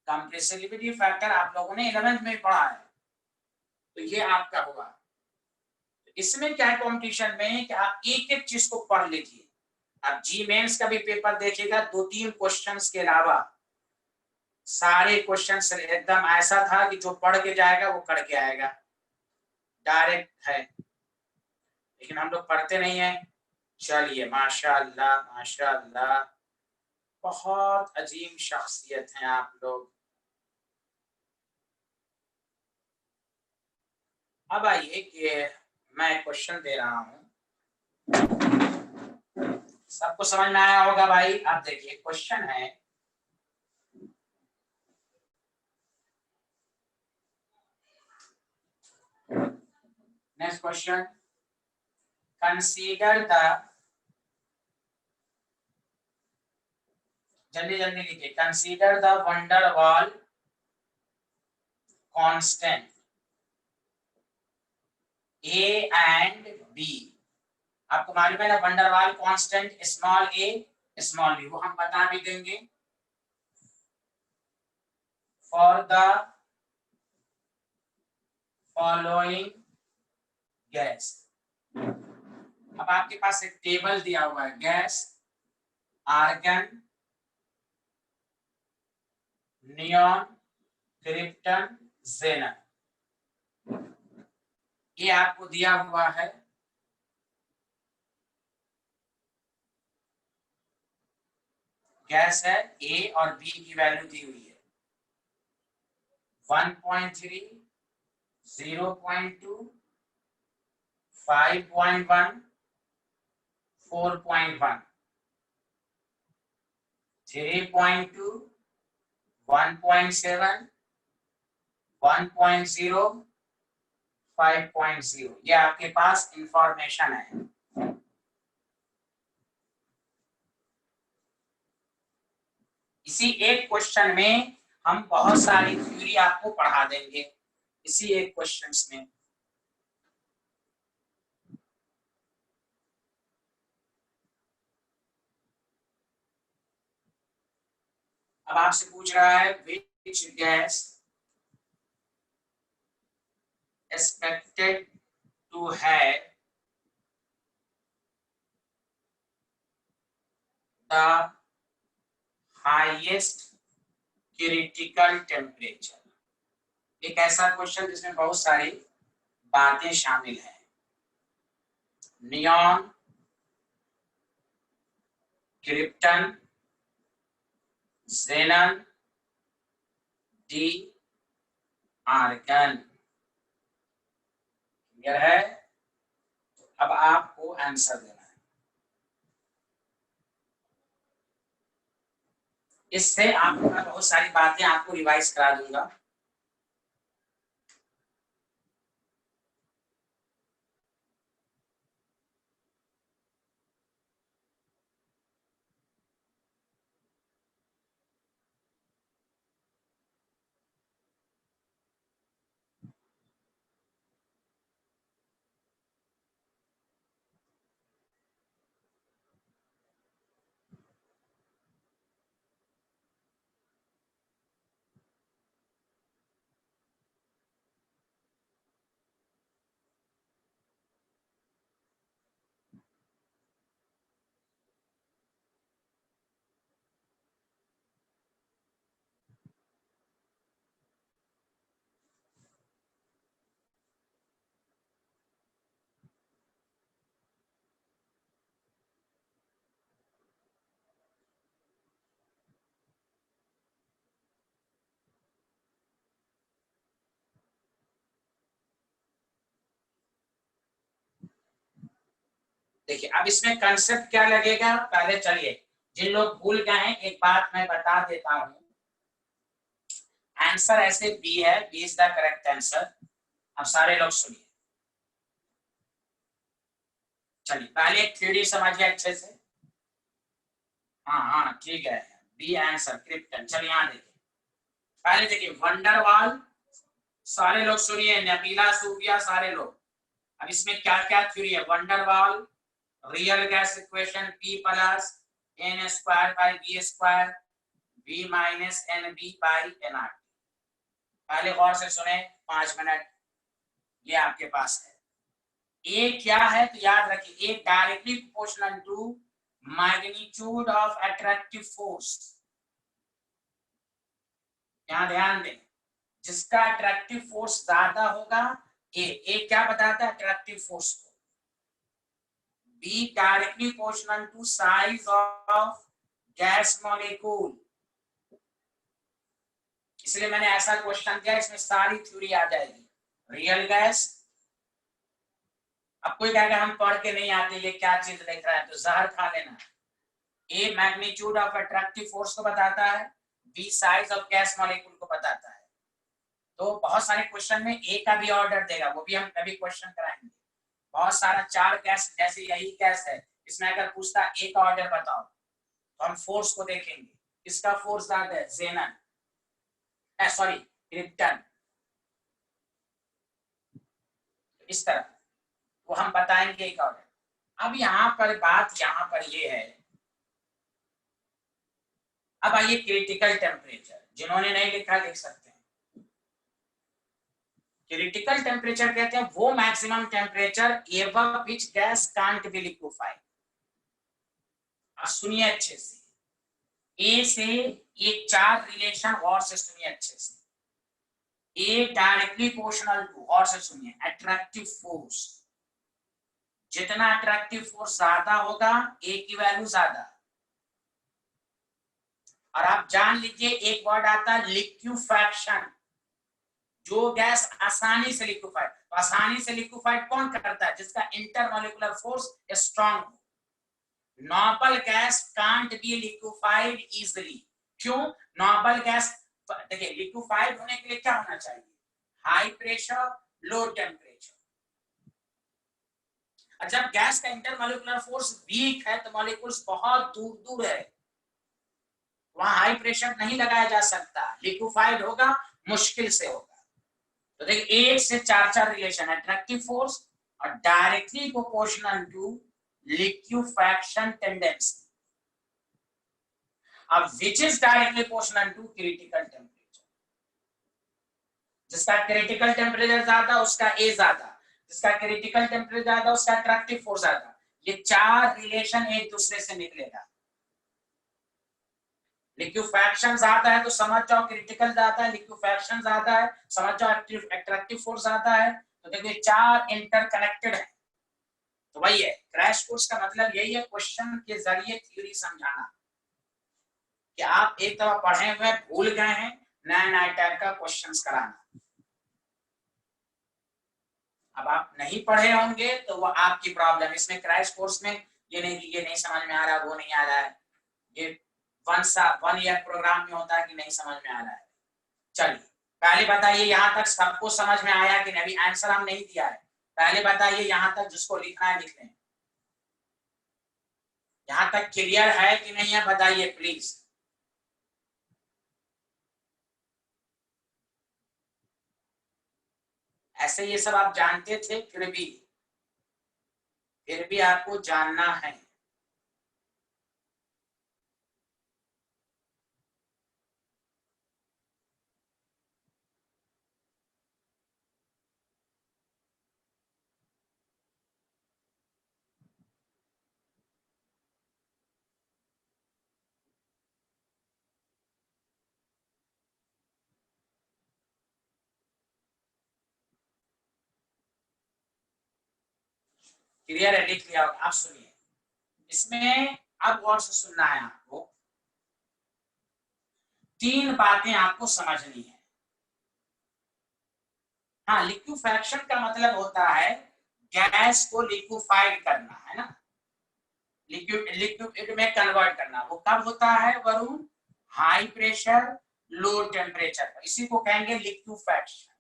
कंप्रेसिबिलिटी फैक्टर आप लोगों ने 11th में पढ़ा है, तो ये आपका होगा। तो इसमें क्या है कंपटीशन में कि आप एक एक चीज को पढ़ लीजिए। अब जी मेंस का भी पेपर देखिएगा, 2-3 क्वेश्चंस के अलावा सारे क्वेश्चंस एकदम ऐसा था कि जो पढ़ के जाएगा वो करके आएगा, डायरेक्ट है। लेकिन हम लोग पढ़ते नहीं है। चलिए माशाअल्लाह माशाअल्लाह, बहुत अजीम शख्सियत हैं आप लोग। अब आइए कि मैं क्वेश्चन दे रहा हूं, सबको समझ में आया होगा भाई। आप देखिए क्वेश्चन है, नेक्स्ट क्वेश्चन, कंसीडर द, जल्दी जल्दी लिखिए, consider the wonder wall constant A and B। आपको मालूम है ना van der Waals constant small a small b, वो हम बता भी देंगे। फॉर द फॉलोइंग गैस, अब आपके पास एक टेबल दिया हुआ है, गैस, आर्गन, नियॉन, क्रिप्टन, ज़ेनन, ये आपको दिया हुआ है। गैस है, ए और बी की वैल्यू दी हुई है 1.3, 0.2, 5.1, 4.1, 3.2, 1.7, 1.0, 5.0, ये आपके पास इंफॉर्मेशन है। इसी एक क्वेश्चन में हम बहुत सारी थ्योरी आपको पढ़ा देंगे, इसी एक क्वेश्चन में। अब आपसे पूछ रहा है which gas expected to have the highest critical temperature। एक ऐसा क्वेश्चन जिसमें बहुत सारी बातें शामिल हैं, neon, krypton, xenon, D, argon. Clear है? अब आपको आंसर देना है। इससे आपको मैं बहुत सारी बातें आपको रिवाइज करा दूंगा। देखिए अब इसमें कंसेप्ट क्या लगेगा, पहले चलिए जिन लोग भूल गए हैं एक बात मैं बता देता हूं। आंसर ऐसे बी है, B is the correct answer. अब सारे लोग सुनिए, चलिए पहले एक थ्योरी समझिए अच्छे से। हाँ हाँ ठीक है, बी आंसर क्रिप्टन। चलिए यहाँ देखिए, पहले देखिए वंडरवाल सारे लोग सुनिए, नबीला, सूफिया, सारे लोग। अब इसमें क्या क्या थ्योरी है? Van der Waals, real gas equation, P plus n square by b square, v minus N B by N R. पहले गौर से सुने, 5 मिनट, ये आपके पास है। ए क्या है तो याद रखिए, a directly proportional to magnitude of attractive force. यहां ध्यान दें, जिसका अट्रैक्टिव फोर्स ज्यादा होगा, ए क्या बताता है अट्रैक्टिव फोर्स को? B directly proportional to size of gas molecule. इसलिए मैंने ऐसा क्वेश्चन किया, इसमें सारी थ्योरी आ जाएगी। रियल गैस, अब कोई कहेगा हम पढ़ के नहीं आते, ये क्या चीज लिख रहा है, तो जहर खा लेना। A magnitude of attractive force को बताता है, B size of gas molecule को बताता है। तो बहुत सारे क्वेश्चन में ए का भी ऑर्डर देगा, वो भी हम कभी क्वेश्चन कराएंगे। बहुत सारा 4 गैस, जैसे यही गैस है, इसमें अगर पूछता ए का ऑर्डर बताओ, तो हम फोर्स को देखेंगे, किसका फोर्स ज्यादा है, जेनन, सॉरी क्रिप्टन, इस तरह वो हम बताएंगे एक ऑर्डर। अब यहाँ पर बात यहाँ पर ये है, अब आइए क्रिटिकल टेम्परेचर, जिन्होंने नहीं लिखा लिख सकते हैं। क्रिटिकल टेम्परेचर कहते हैं वो maximum temperature above which gas can't be liquefied. सुनिए अच्छे से, ए से ये 4 रिलेशन और से सुनिए अच्छे से। ए डायरेक्टली प्रोपोर्शनल टू, और से सुनिए, अट्रैक्टिव फोर्स। जितना अट्रैक्टिव फोर्स ज्यादा होगा, ए की वैल्यू ज्यादा। और आप जान लीजिए एक वर्ड आता है लिक्विफैक्शन, जो गैस आसानी से लिक्विफाइड, तो आसानी से लिक्विफाइड कौन करता है? जिसका इंटरमॉलिक्यूलर फोर्स स्ट्रांग हो। Normal gas can't be liquefied easily. क्यों? नॉर्मल गैस, देखिए लिक्विफाइड होने के लिए क्या होना चाहिए? High pressure, low temperature. जब गैस का इंटरमॉलिक्यूलर फोर्स वीक है, तो मॉलिक्यूल्स बहुत दूर दूर है, वहां हाई प्रेशर नहीं लगाया जा सकता, लिक्विफाइड होगा, मुश्किल से होगा। तो देखिए 1 से 4 रिलेशन, अट्रैक्टिव फोर्स और directly proportional to liquefaction tendency. अब which is directly proportional to critical temperature. जिसका क्रिटिकल टेम्परेचर ज्यादा उसका ए ज्यादा, जिसका क्रिटिकल टेम्परेचर ज्यादा उसका अट्रैक्टिव फोर्स ज्यादा। ये 4 रिलेशन एक दूसरे से निकलेगा। लिक्विफैक्शन ज्यादा है तो समझ जाओ क्रिटिकल ज्यादा है, लिक्विफैक्शन ज्यादा है समझ जाओ अट्रैक्टिव फोर्स ज्यादा है। तो देखिए 4 इंटरकनेक्टेड है। तो वही है क्रैश कोर्स का मतलब, यही है क्वेश्चन के जरिए थ्योरी समझाना, कि आप एक तरह पढ़े हुए भूल गए हैं, नया नया टाइप का क्वेश्चंस कराना। अब आप नहीं पढ़े होंगे तो वो आपकी प्रॉब्लम। इसमें क्रैश कोर्स में ये नहीं समझ में आ रहा, वो नहीं आ रहा है, ये 1 ईयर प्रोग्राम में होता है कि नहीं समझ में आ रहा है। चलिए पहले बताइए यहाँ तक सबको समझ में आया कि नहीं? अभी आंसर हम नहीं दिया है, पहले बताइए यहाँ तक, जिसको लिखना है लिख लें। यहाँ तक क्लियर है कि नहीं है बताइए प्लीज। ऐसे ये सब आप जानते थे, फिर भी आपको जानना है। क्लियर है, लिख लिया। आप सुनिए, इसमें अब गौर से सुनना है आपको। 3 बातें आपको समझनी है। हाँ, लिक्विफैक्शन का मतलब होता है गैस को लिक्विफाइड करना, है ना, लिक्विड में कन्वर्ट करना। वो कब होता है Varun? High pressure, low temperature पर, इसी को कहेंगे लिक्विफैक्शन।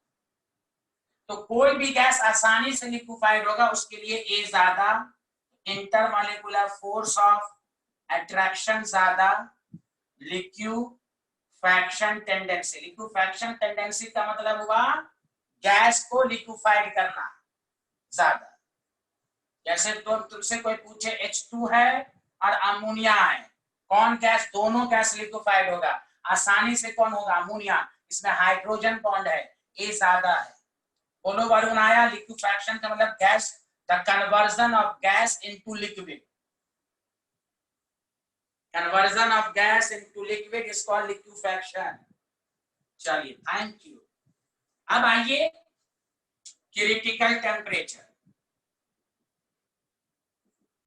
तो कोई भी गैस आसानी से लिक्विफाइड होगा, उसके लिए ए ज्यादा, इंटरमॉलिक्यूलर फोर्स ऑफ अट्रैक्शन ज्यादा, लिक्विफैक्शन टेंडेंसी। लिक्विफैक्शन टेंडेंसी का मतलब हुआ गैस को लिक्विफाइड करना ज्यादा। जैसे तो तुमसे कोई पूछे H2 है और अमोनिया है, कौन गैस, दोनों गैस लिक्विफाइड होगा आसानी से, कौन होगा, अमोनिया। इसमें हाइड्रोजन बॉन्ड है, ए ज्यादा है। बोलो वरुण आया। लिक्विफैक्शन का मतलब gas, the conversion of gas into liquid, conversion of gas into liquid is called liquefaction. चलिए थैंक यू। अब आइए क्रिटिकल टेम्परेचर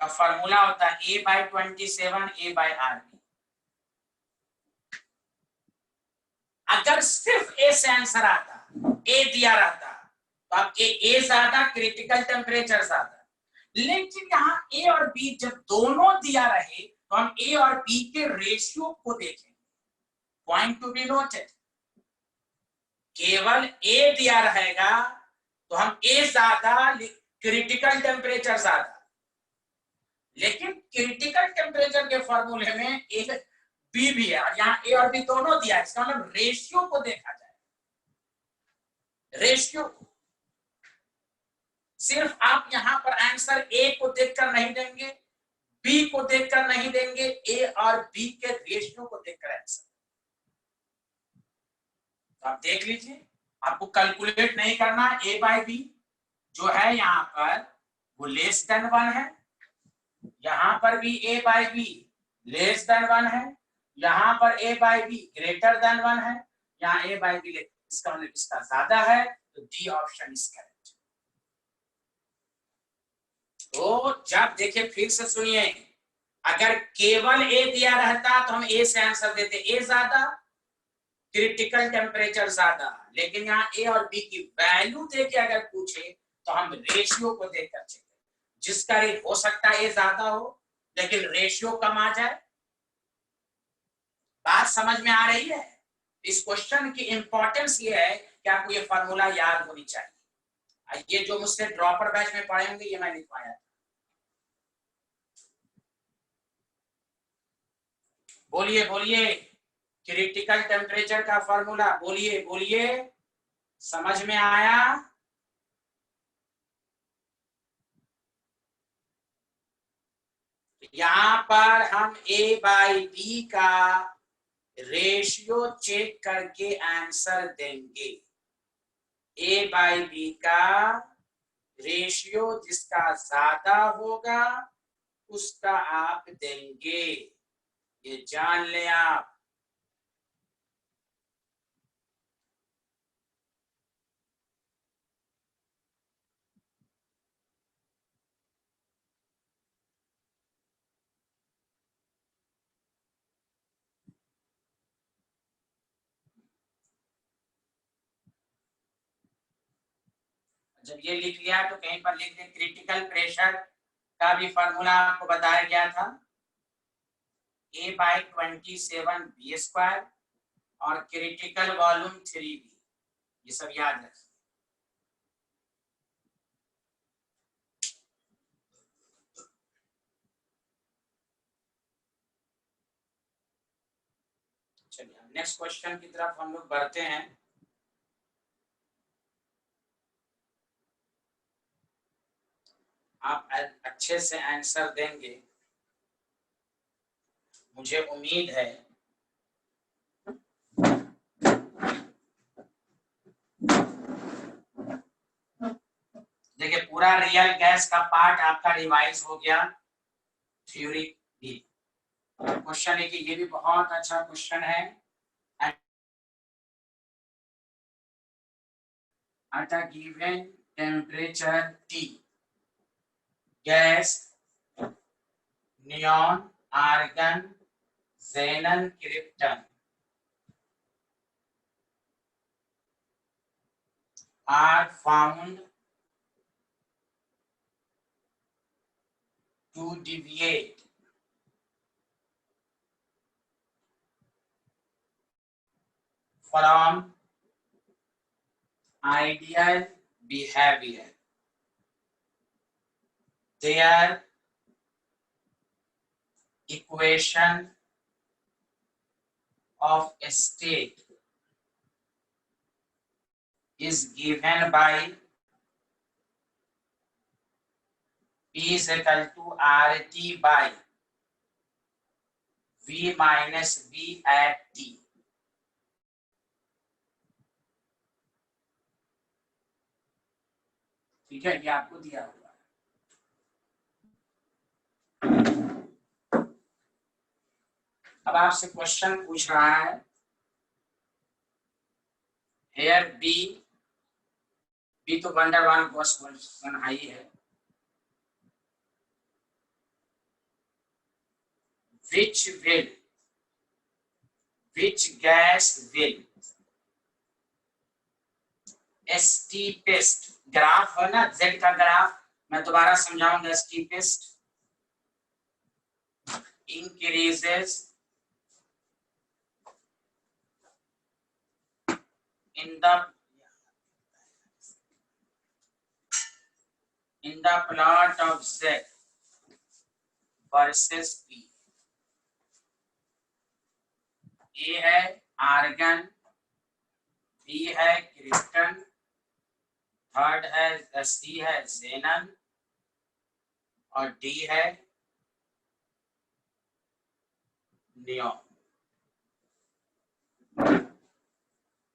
का फॉर्मूला होता है A/27 A/RB। अगर सिर्फ ए से आंसर आता, ए दिया रहता तो अब ए ज्यादा, क्रिटिकल टेम्परेचर ज्यादा। लेकिन यहाँ ए और बी जब दोनों दिया रहे तो हम ए और बी के रेशियो को देखेंगे। पॉइंट टू बी नोटेड, केवल ए दिया रहेगा तो हम ए ज्यादा, क्रिटिकल टेम्परेचर ज्यादा। लेकिन क्रिटिकल टेम्परेचर के फॉर्मूले में ए बी भी है और यहाँ ए और बी दोनों दिया है, इसका मतलब रेशियो को देखा जाए, रेशियो को। सिर्फ आप यहां पर आंसर ए को देखकर नहीं देंगे, बी को देखकर नहीं देंगे, ए और बी के रेशियो को देखकर आंसर। तो आप देख लीजिए, आपको कैलकुलेट नहीं करना। A/B जो है यहाँ पर वो लेस देन 1 है, यहां पर भी A/B लेस देन 1 है, यहां पर A/B ग्रेटर देन 1 है, यहाँ A/B इसका मतलब इसका ज्यादा है, तो डी ऑप्शन इज करेक्ट। तो जब देखिए फिर से सुनिए, अगर केवल ए दिया रहता तो हम ए से आंसर देते, ए ज्यादा, क्रिटिकल टेम्परेचर ज्यादा। लेकिन यहाँ ए और बी की वैल्यू देके अगर पूछे तो हम रेशियो को देखकर चेक करें, जिसका रेट हो सकता है ए ज्यादा हो लेकिन रेशियो कम आ जाए। बात समझ में आ रही है? इस क्वेश्चन की इंपॉर्टेंस ये है कि आपको ये फॉर्मूला याद होनी चाहिए। ये जो मुझसे ड्रॉपर बैच में पढ़े होंगे ये मैं लिखवाया। बोलिए बोलिए, क्रिटिकल टेम्परेचर का फॉर्मूला बोलिए बोलिए, समझ में आया? यहां पर हम A/B का रेशियो चेक करके आंसर देंगे। A/B का रेशियो जिसका ज्यादा होगा उसका आप देंगे, ये जान ले आप। जब ये लिख लिया तो कहीं पर लिख दें क्रिटिकल प्रेशर का भी फॉर्मूला आपको बताया गया था, A/27 B² और क्रिटिकल वॉल्यूम 3B, ये सब याद रखें। चलिए नेक्स्ट क्वेश्चन की तरफ हम लोग बढ़ते हैं। आप अच्छे से आंसर देंगे मुझे उम्मीद है। देखिए पूरा रियल गैस का पार्ट आपका रिवाइज हो गया, थ्योरी भी। क्वेश्चन है कि ये भी बहुत अच्छा क्वेश्चन है। at a given temperature T, gas, neon, argon, xenon, krypton are found to deviate from ideal behavior. Their equation of a state is given by P is equal to RT by V minus B at T. ठीक है, ये आपको दिया हुआ है। अब आपसे question पूछ रहा है, हेयर बी तो वंडर वन क्वेश्चन हाई है, which gas will steepest, graph है ना z का ग्राफ, मैं दोबारा समझाऊंगा, steepest increases in the plot of z versus p. ए है आर्गन, बी है क्रिप्टन, थर्ड है सी है जेनन और डी है नियोन।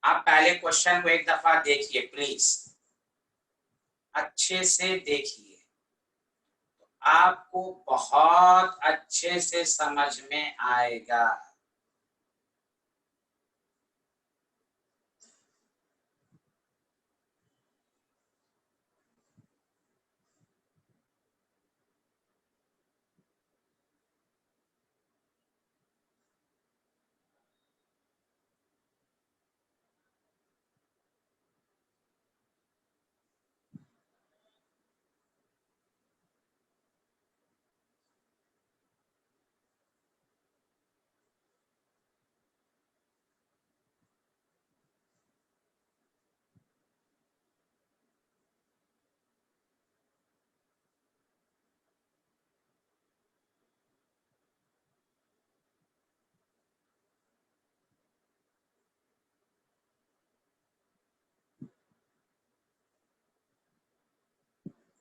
आप पहले क्वेश्चन को एक दफा देखिए प्लीज, अच्छे से देखिए, आपको बहुत अच्छे से समझ में आएगा।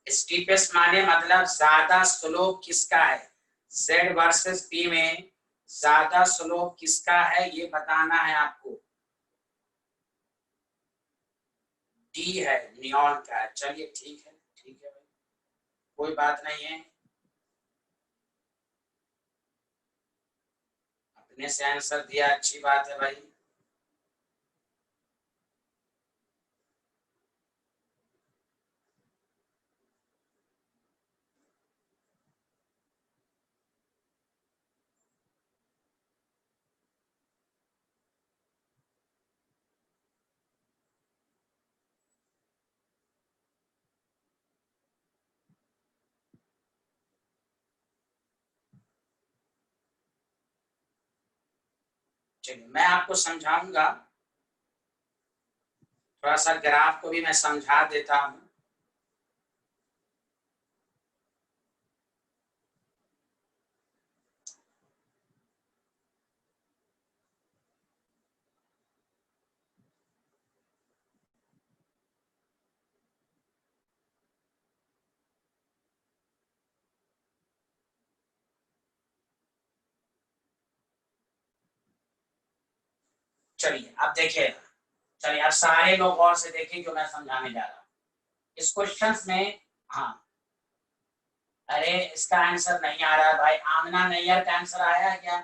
स्टीपेस्ट माने मतलब ज्यादा स्लोप किसका है, z वर्सेस p में ज्यादा स्लोप किसका है ये बताना है आपको। डी है, नियॉन का है। चलिए ठीक है भाई, कोई बात नहीं है, अपने से आंसर दिया, अच्छी बात है भाई। चलिए मैं आपको समझाऊंगा, थोड़ा सा ग्राफ को भी मैं समझा देता हूं। चलिए अब देखिए, चलिए अब सारे लोग गौर से देखें जो मैं समझाने जा रहा हूँ इस क्वेश्चन में। हाँ, अरे इसका आंसर नहीं आ रहा है भाई, आमना नैयर का आंसर आया है क्या?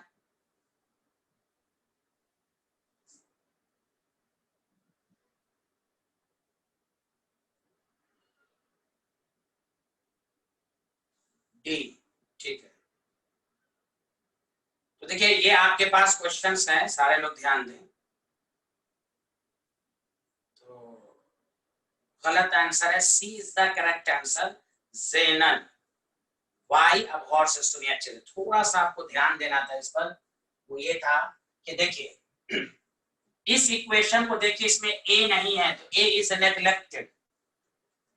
डी, ठीक है। तो देखिए ये आपके पास क्वेश्चंस हैं, सारे लोग ध्यान दें। तो गलत आंसर है, C is the correct answer, xenon. Why, अब गौर से सुनिए अच्छे से, थोड़ा सा आपको ध्यान देना था इस पर। वो ये था कि देखिए इस इक्वेशन को देखिए, इसमें ए नहीं है तो ए इज नेग्लेक्टेड,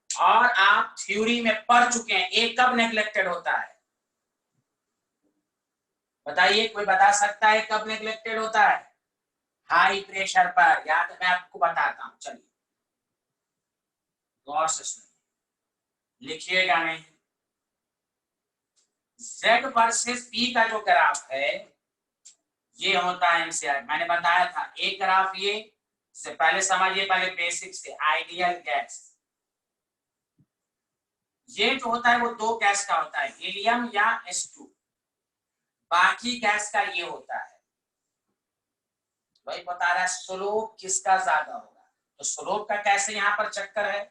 और आप थ्योरी में पढ़ चुके हैं ए कब नेग्लेक्टेड होता है, बताइए कोई बता सकता है कब नेग्लेक्टेड होता है? हाई प्रेशर पर, या तो मैं आपको बताता हूं। चलिए गौर से सुनिए, लिखिएगा नहीं। Z वर्सेस P का जो ग्राफ है ये होता है एमसीआर। मैंने बताया था एक ग्राफ ये से पहले समझिए, पहले बेसिक से, आइडियल गैस। ये जो होता है वो दो गैस का होता है, हीलियम या H2। बाकी गैस का ये होता है, वही बता रहा है स्लोप किसका ज्यादा होगा। तो स्लोप का कैसे यहाँ पर चक्कर है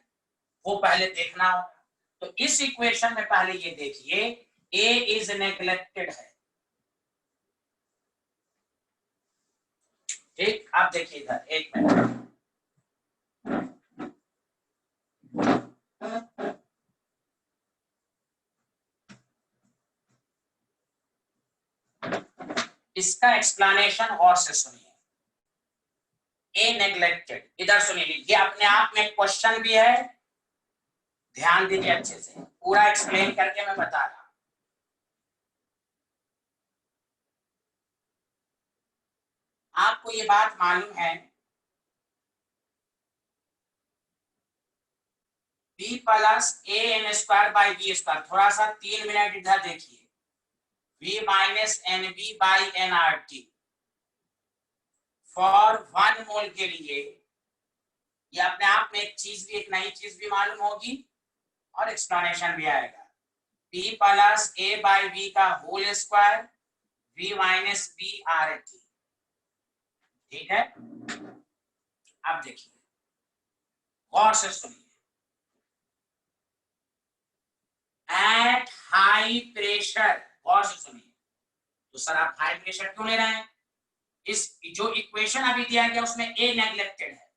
वो पहले देखना होगा। तो इस इक्वेशन में पहले ये देखिए, A इज नेग्लेक्टेड है, ठीक। आप देखिए इधर, एक मिनट, इसका एक्सप्लेनेशन गौर से सुनिए। ए नेग्लेक्टेड, इधर सुनिए, ये अपने आप में क्वेश्चन भी है, ध्यान दीजिए अच्छे से, पूरा एक्सप्लेन करके मैं बता रहा हूं। आपको ये बात मालूम है B plus A N square by B square, थोड़ा सा 3 मिनट इधर देखिए, v minus N B by N R T for 1 mole के लिए। ये अपने आप में एक चीज भी, एक नई चीज भी मालूम होगी और एक्सप्लेनेशन भी आएगा। p plus a by b का whole square v minus B R T, ठीक है। अब देखिए गौर से सुनिए, एट हाई प्रेशर, गौर से सुनिए। तो सर आप हाई प्रेशर क्यों ले रहे हैं? इस जो इक्वेशन अभी दिया गया उसमें ए नेग्लेक्टेड है,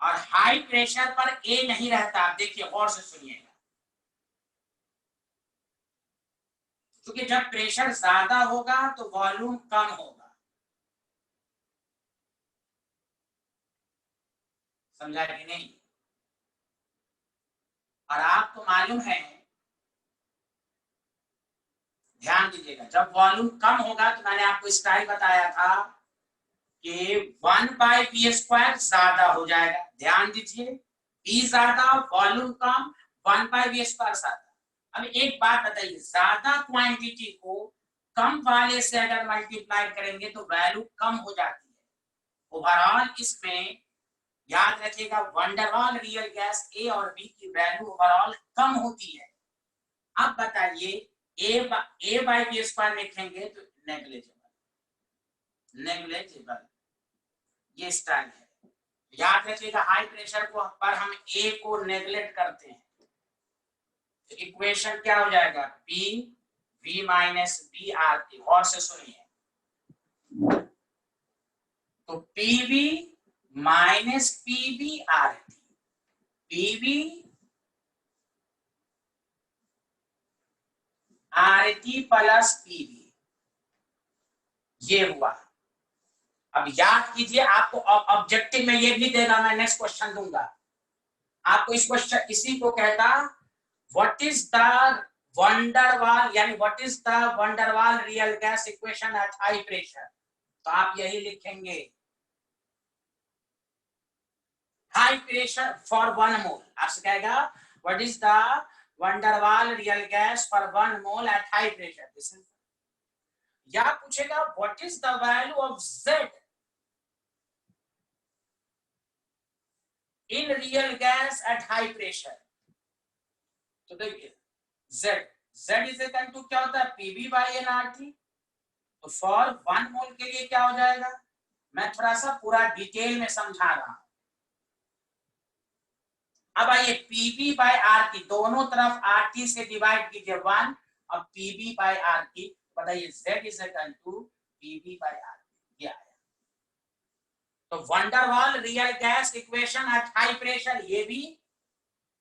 और हाई प्रेशर पर ए नहीं रहता। आप देखिए गौर से सुनिएगा, क्योंकि जब प्रेशर ज्यादा होगा तो वॉल्यूम कम होगा, समझा कि नहीं? और आपको मालूम है, ध्यान दीजिएगा, जब वॉल्यूम कम होगा तो मैंने आपको स्टाइल बताया था कि 1 बाई पी स्क्वायर ज्यादा हो जाएगा। ध्यान दीजिए, पी ज्यादा, वॉल्यूम कम, 1 बाई बी स्क्वायर ज्यादा। अब एक बात बताइए, ज्यादा क्वांटिटी को कम वाले से अगर मल्टीप्लाई करेंगे तो वैल्यू कम हो जाती है। ओवरऑल इसमें याद रखिएगा, वंडरवाल रियल गैस ए और बी की वैल्यू ओवरऑल कम होती है। अब बताइए, ए बाई बी स्क्वायर लिखेंगे तो नेग्लेजिबल, ये स्टाइल है। याद रखिएगा, हाई प्रेशर को पर हम ए को नेग्लेक्ट करते हैं, तो इक्वेशन क्या हो जाएगा, P V minus B R T. और से सुनिए, तो PV minus PV R T, PV R T plus PV, ये हुआ। अब याद कीजिए, आपको ऑब्जेक्टिव में ये भी देगा, मैं नेक्स्ट क्वेश्चन दूंगा आपको। इस क्वेश्चन इसी को कहता व्हाट इज द वंडरवाल, यानी what is the van der Waals real gas equation at high pressure. तो आप यही लिखेंगे, हाई प्रेशर फॉर 1 मोल। आपसे कहेगा what is the van der Waals real gas for 1 mole eight high pressure, this is. या पूछेगा what is the value of Z in real gas at high pressure। तो देखिए Z इज इक्वल टू क्या होता है, PV by N R T. तो for 1 mole के लिए क्या हो जाएगा, मैं थोड़ा सा पूरा डिटेल में समझा रहा हूं। अब आइए, पीवी बाई आर टी, दोनों तरफ आर टी से डिवाइड कीजिए 1, और पीवी बाई आर टी, बताइए Z is equal to PV by R T, ये आया। तो van der Waals real gas equation at high pressure, ये भी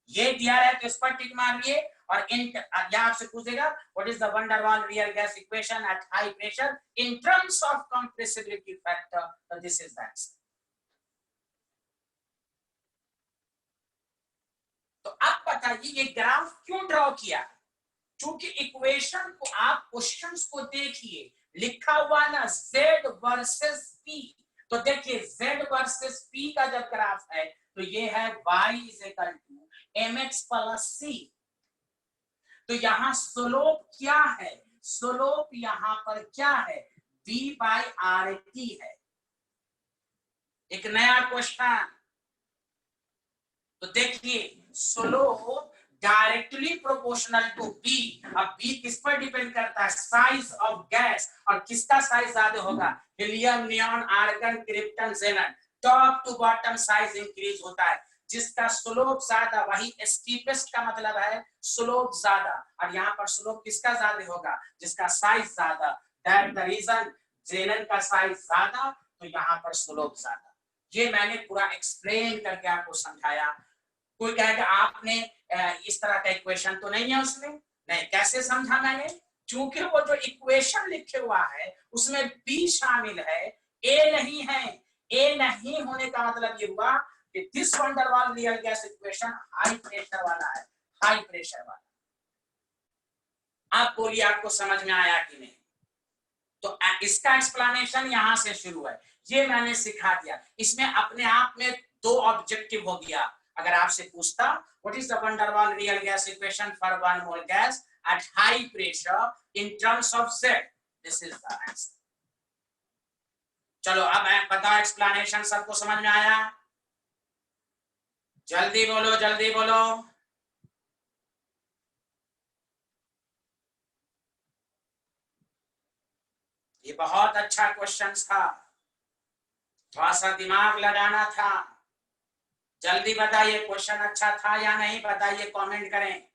ये दिया है तो इस पर टिक मारिए। और यहां आपसे पूछेगा what is the van der Waals real gas equation at high pressure in terms of compressibility factor, तो दिस इज दैट। तो अब बताइए ये ग्राफ क्यों ड्रॉ किया? क्योंकि इक्वेशन को आप क्वेश्चंस को देखिए, लिखा हुआ ना Z वर्सेस P, तो देखिए z वर्सेस p का जब ग्राफ है तो ये है y is equal to mx plus c। तो यहाँ स्लोप क्या है, स्लोप यहाँ पर क्या है, v बाई आर टी है। एक नया क्वेश्चन, तो देखिए slope directly proportional to B. अब बी किस पर डिपेंड करता है, साइज ऑफ गैस, और किसका साइज ज्यादा होगा, helium, neon, argon, krypton, xenon. Top to bottom size increase होता है, जिसका स्लोप ज्यादा वही स्टीपेस्ट का मतलब है स्लोप ज्यादा, और यहाँ पर स्लोप किसका ज्यादा होगा, जिसका साइज ज्यादा। दैट द रीजन ज़ेनन का साइज ज्यादा तो यहाँ पर स्लोप ज्यादा। ये मैंने पूरा एक्सप्लेन करके आपको समझाया। कोई कहेगा आपने इस तरह का इक्वेशन तो नहीं है उसमें, नहीं, कैसे समझा मैंने, क्योंकि वो जो इक्वेशन लिखे हुआ है उसमें बी शामिल है, ए नहीं है। ए नहीं होने का मतलब ये हुआ कि दिस वंडर वाल real gas equation high pressure वाला है, हाई प्रेशर वाला। आप बोलिए आपको समझ में आया कि नहीं। तो इसका एक्सप्लेनेशन यहां से शुरू है, ये मैंने सिखा दिया। इसमें अपने आप में दो ऑब्जेक्टिव हो गया। अगर आपसे पूछता what is the van der वाल real gas equation for one mole gas at high pressure in terms of Z, this is the answer. चलो अब बताओ, एक्सप्लेनेशन सबको समझ में आया, जल्दी बोलो जल्दी बोलो। ये बहुत अच्छा क्वेश्चन था, थोड़ा सा दिमाग लगाना था। जल्दी बताइए क्वेश्चन अच्छा था या नहीं, बताइए कमेंट करें।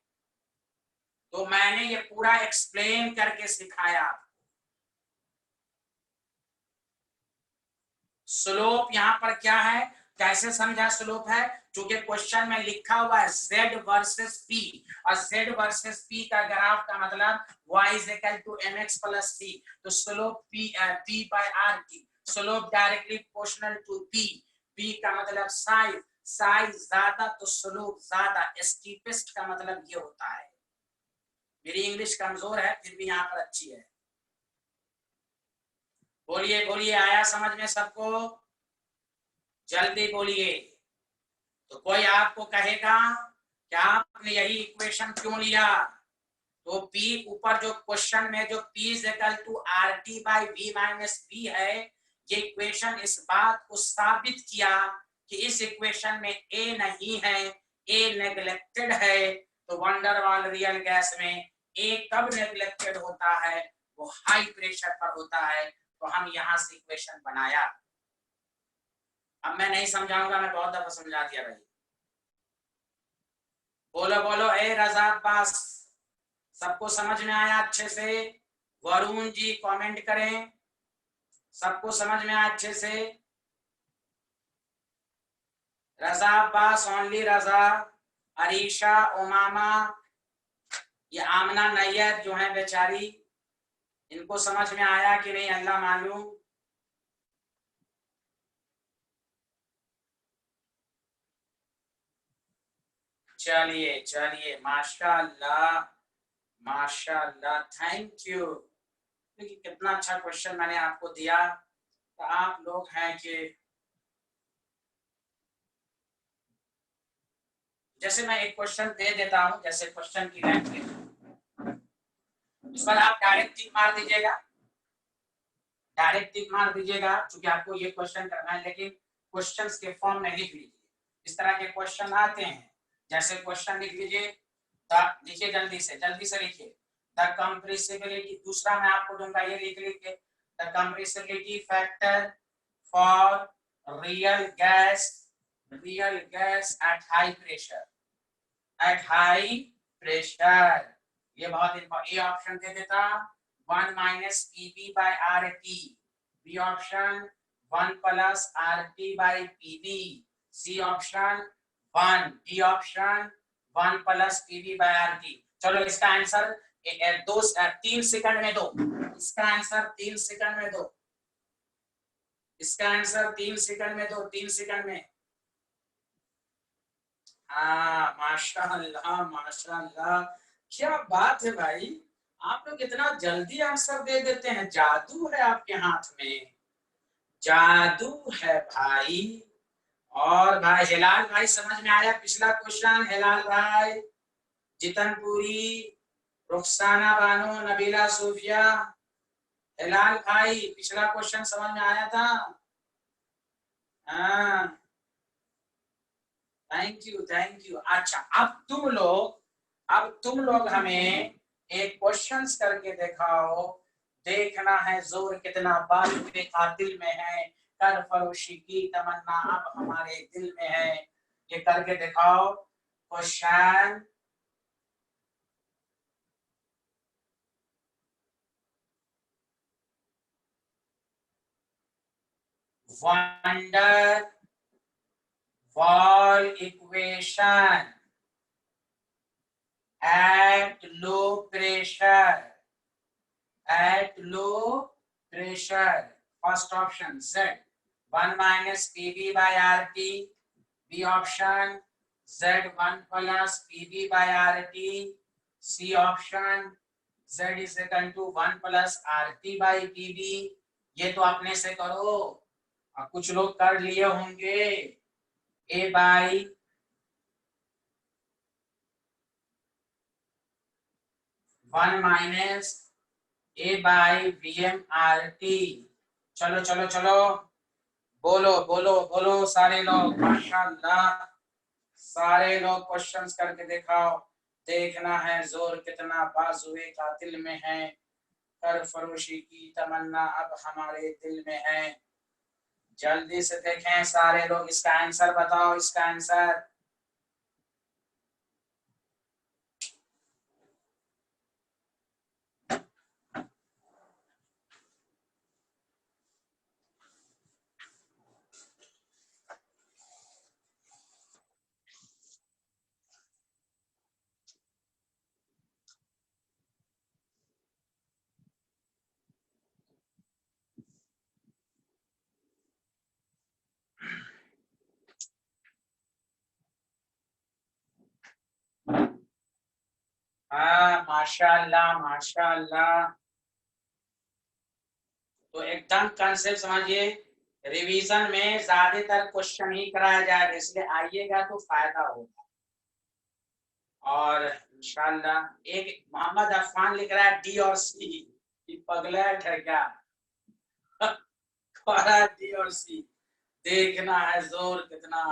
तो मैंने ये पूरा एक्सप्लेन करके सिखाया। स्लोप यहाँ पर क्या है, कैसे समझा स्लोप है, क्योंकि क्वेश्चन में लिखा हुआ है z वर्सेस p, और z वर्सेस p का ग्राफ का मतलब y is equal to mx plus c। तो स्लोप p बाय r की, slope directly proportional to p का मतलब साइज, साइज ज्यादा तो स्लोप ज्यादा, स्टीपेस्ट का मतलब ये होता है। मेरी इंग्लिश कमजोर है फिर भी यहाँ पर अच्छी है। बोलिए बोलिए, आया समझ में सबको, जल्दी बोलिए। तो कोई आपको कहेगा कि आपने यही इक्वेशन क्यों लिया, तो P ऊपर जो क्वेश्चन में जो P is equal to RT by V minus P है, ये इक्वेशन इस बात को साबित किया कि इस इक्वेशन में A नहीं है, A नेग्लेक्टेड है। तो वंडर वाल रियल गैस में A कब नेग्लेक्टेड होता है, वो हाई प्रेशर पर होता है। तो हम यहाँ से इक्वेशन बनाया। अब मैं नहीं समझाऊंगा, मैं बहुत दफा समझा दिया भाई। बोलो बोलो, ए रजा अब्बास, सबको समझ में आया अच्छे से? वरुण जी कमेंट करें, सबको समझ में आया अच्छे से? रजा अब्बास, ओनली रजा, अरीशा, उमामा, ये आमना नैयर जो है बेचारी, इनको समझ में आया कि नहीं अल्लाह मालूम। चलिए चलिए, माशाअल्लाह माशाअल्लाह, थैंक यू। देखिए कितना अच्छा क्वेश्चन मैंने आपको दिया, तो आप लोग हैं कि जैसे मैं एक क्वेश्चन दे देता हूं, जैसे क्वेश्चन की लैंग्वेज, इस पर आप डायरेक्ट टिक मार दीजिएगा, डायरेक्ट टिक मार दीजिएगा, क्योंकि आपको ये क्वेश्चन करना है, लेकिन क्वेश्चंस के फॉर्म में लिख लीजिए। इस तरह के क्वेश्चन आते हैं, जैसे क्वेश्चन लिख लीजिए, लिखिए जल्दी से लिखिए। द कंप्रेसिबिलिटी, दूसरा मैं आपको दूंगा, ये लिख लीजिए, the compressibility factor for real gas at high pressure, at high pressure. ये बहुत इंपॉर्टेंट, ये ऑप्शन दे देता 1 minus PB by RT, B option 1 plus RT by PB, C option 1, D option 1 plus PB by RT. चलो इसका answer 3 second में दो, इसका आंसर 3 सेकंड में दो, इसका आंसर 3 सेकंड में दो, 3 सेकंड में। हाँ माशाअल्लाह माशाअल्लाह, क्या बात है भाई, आप लोग इतना जल्दी आंसर दे देते हैं, जादू है आपके हाथ में, जादू है भाई। और भाई हिलाल भाई समझ में आया पिछला क्वेश्चन? हिलाल भाई, जितनपुरी, रुखसाना बानो, नबीला सूफिया, हिलाल भाई पिछला क्वेश्चन समझ में आया था? हाँ, थैंक यू थैंक यू। अच्छा अब तुम लोग हमें एक क्वेश्चन करके दिखाओ। देखना है जोर कितना बाजू के कातिल में है, कर फरोशी की तमन्ना अब हमारे दिल में है। ये करके दिखाओ question. Wonder wall equation at low pressure, first option Z, 1 minus PV by RT. B option, Z1 plus PV by RT. C option, Z is equal to 1 plus RT by PV. ये तो अपने से करो, कुछ लोग कर लिए होंगे। A by 1 minus A by VMRT। चलो चलो चलो, बोलो बोलो बोलो सारे लोग, माशाल्लाह सारे लोग क्वेश्चंस करके दिखाओ। देखना है जोर कितना बाजुए कातिल में है, कर फरोशी की तमन्ना अब हमारे दिल में है। जल्दी से देखें सारे लोग, इसका आंसर बताओ, इसका आंसर। हाँ माशाल्लाह माशाल्लाह। तो एकदम कंसेप्ट समझिए, रिवीजन में ज्यादातर क्वेश्चन ही कराया जाएगा, इसलिए आइएगा तो फायदा होगा। और इंशाल्लाह एक मोहम्मद अफान लिख रहा है डी और सी, पगला है क्या? डी और सी, देखना है जोर कितना।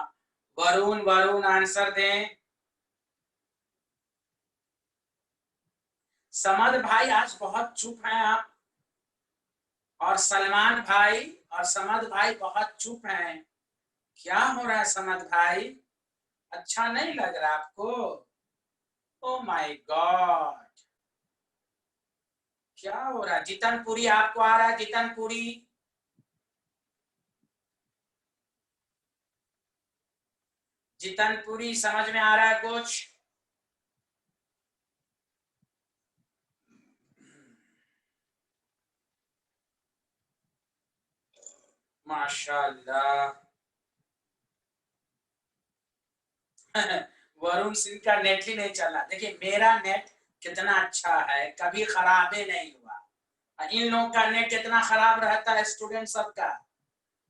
वरुण वरुण आंसर दें। समद भाई आज बहुत चुप हैं आप, और सलमान भाई और समद भाई बहुत चुप हैं। क्या हो रहा है समद भाई? अच्छा नहीं लग रहा आपको? ओ माय गॉड, क्या हो रहा है? जितनपुरी आपको आ रहा है? जितनपुरी, जितनपुरी समझ में आ रहा है कुछ? माशाल्लाह। वरुण सिंह का नेट ही नहीं चला। देखिए मेरा नेट कितना अच्छा है, कभी खराब ही नहीं हुआ। इन लोगों का नेट कितना खराब रहता है स्टूडेंट सबका,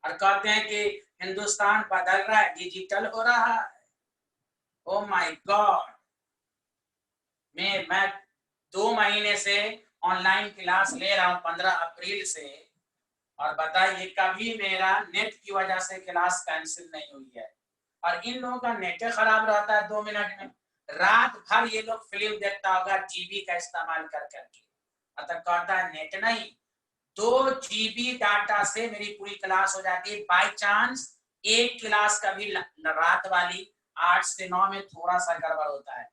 और कहते हैं कि हिंदुस्तान बदल रहा है, डिजिटल हो रहा है। ओ माय गॉड, मैं 2 महीने से ऑनलाइन क्लास ले रहा हूँ 15 अप्रैल से, और बताइए कभी मेरा नेट की वजह से क्लास कैंसिल नहीं हुई है। और इन लोगों का नेट खराब रहता है 2 मिनट में, रात भर ये लोग फिल्म देखता होगा जीबी का इस्तेमाल कर करके, अतः कहता है नेट नहीं। 2 GB डाटा से मेरी पूरी क्लास हो जाती है। बाई चांस एक क्लास कभी रात वाली 8 से 9 में थोड़ा सा गड़बड़ होता है।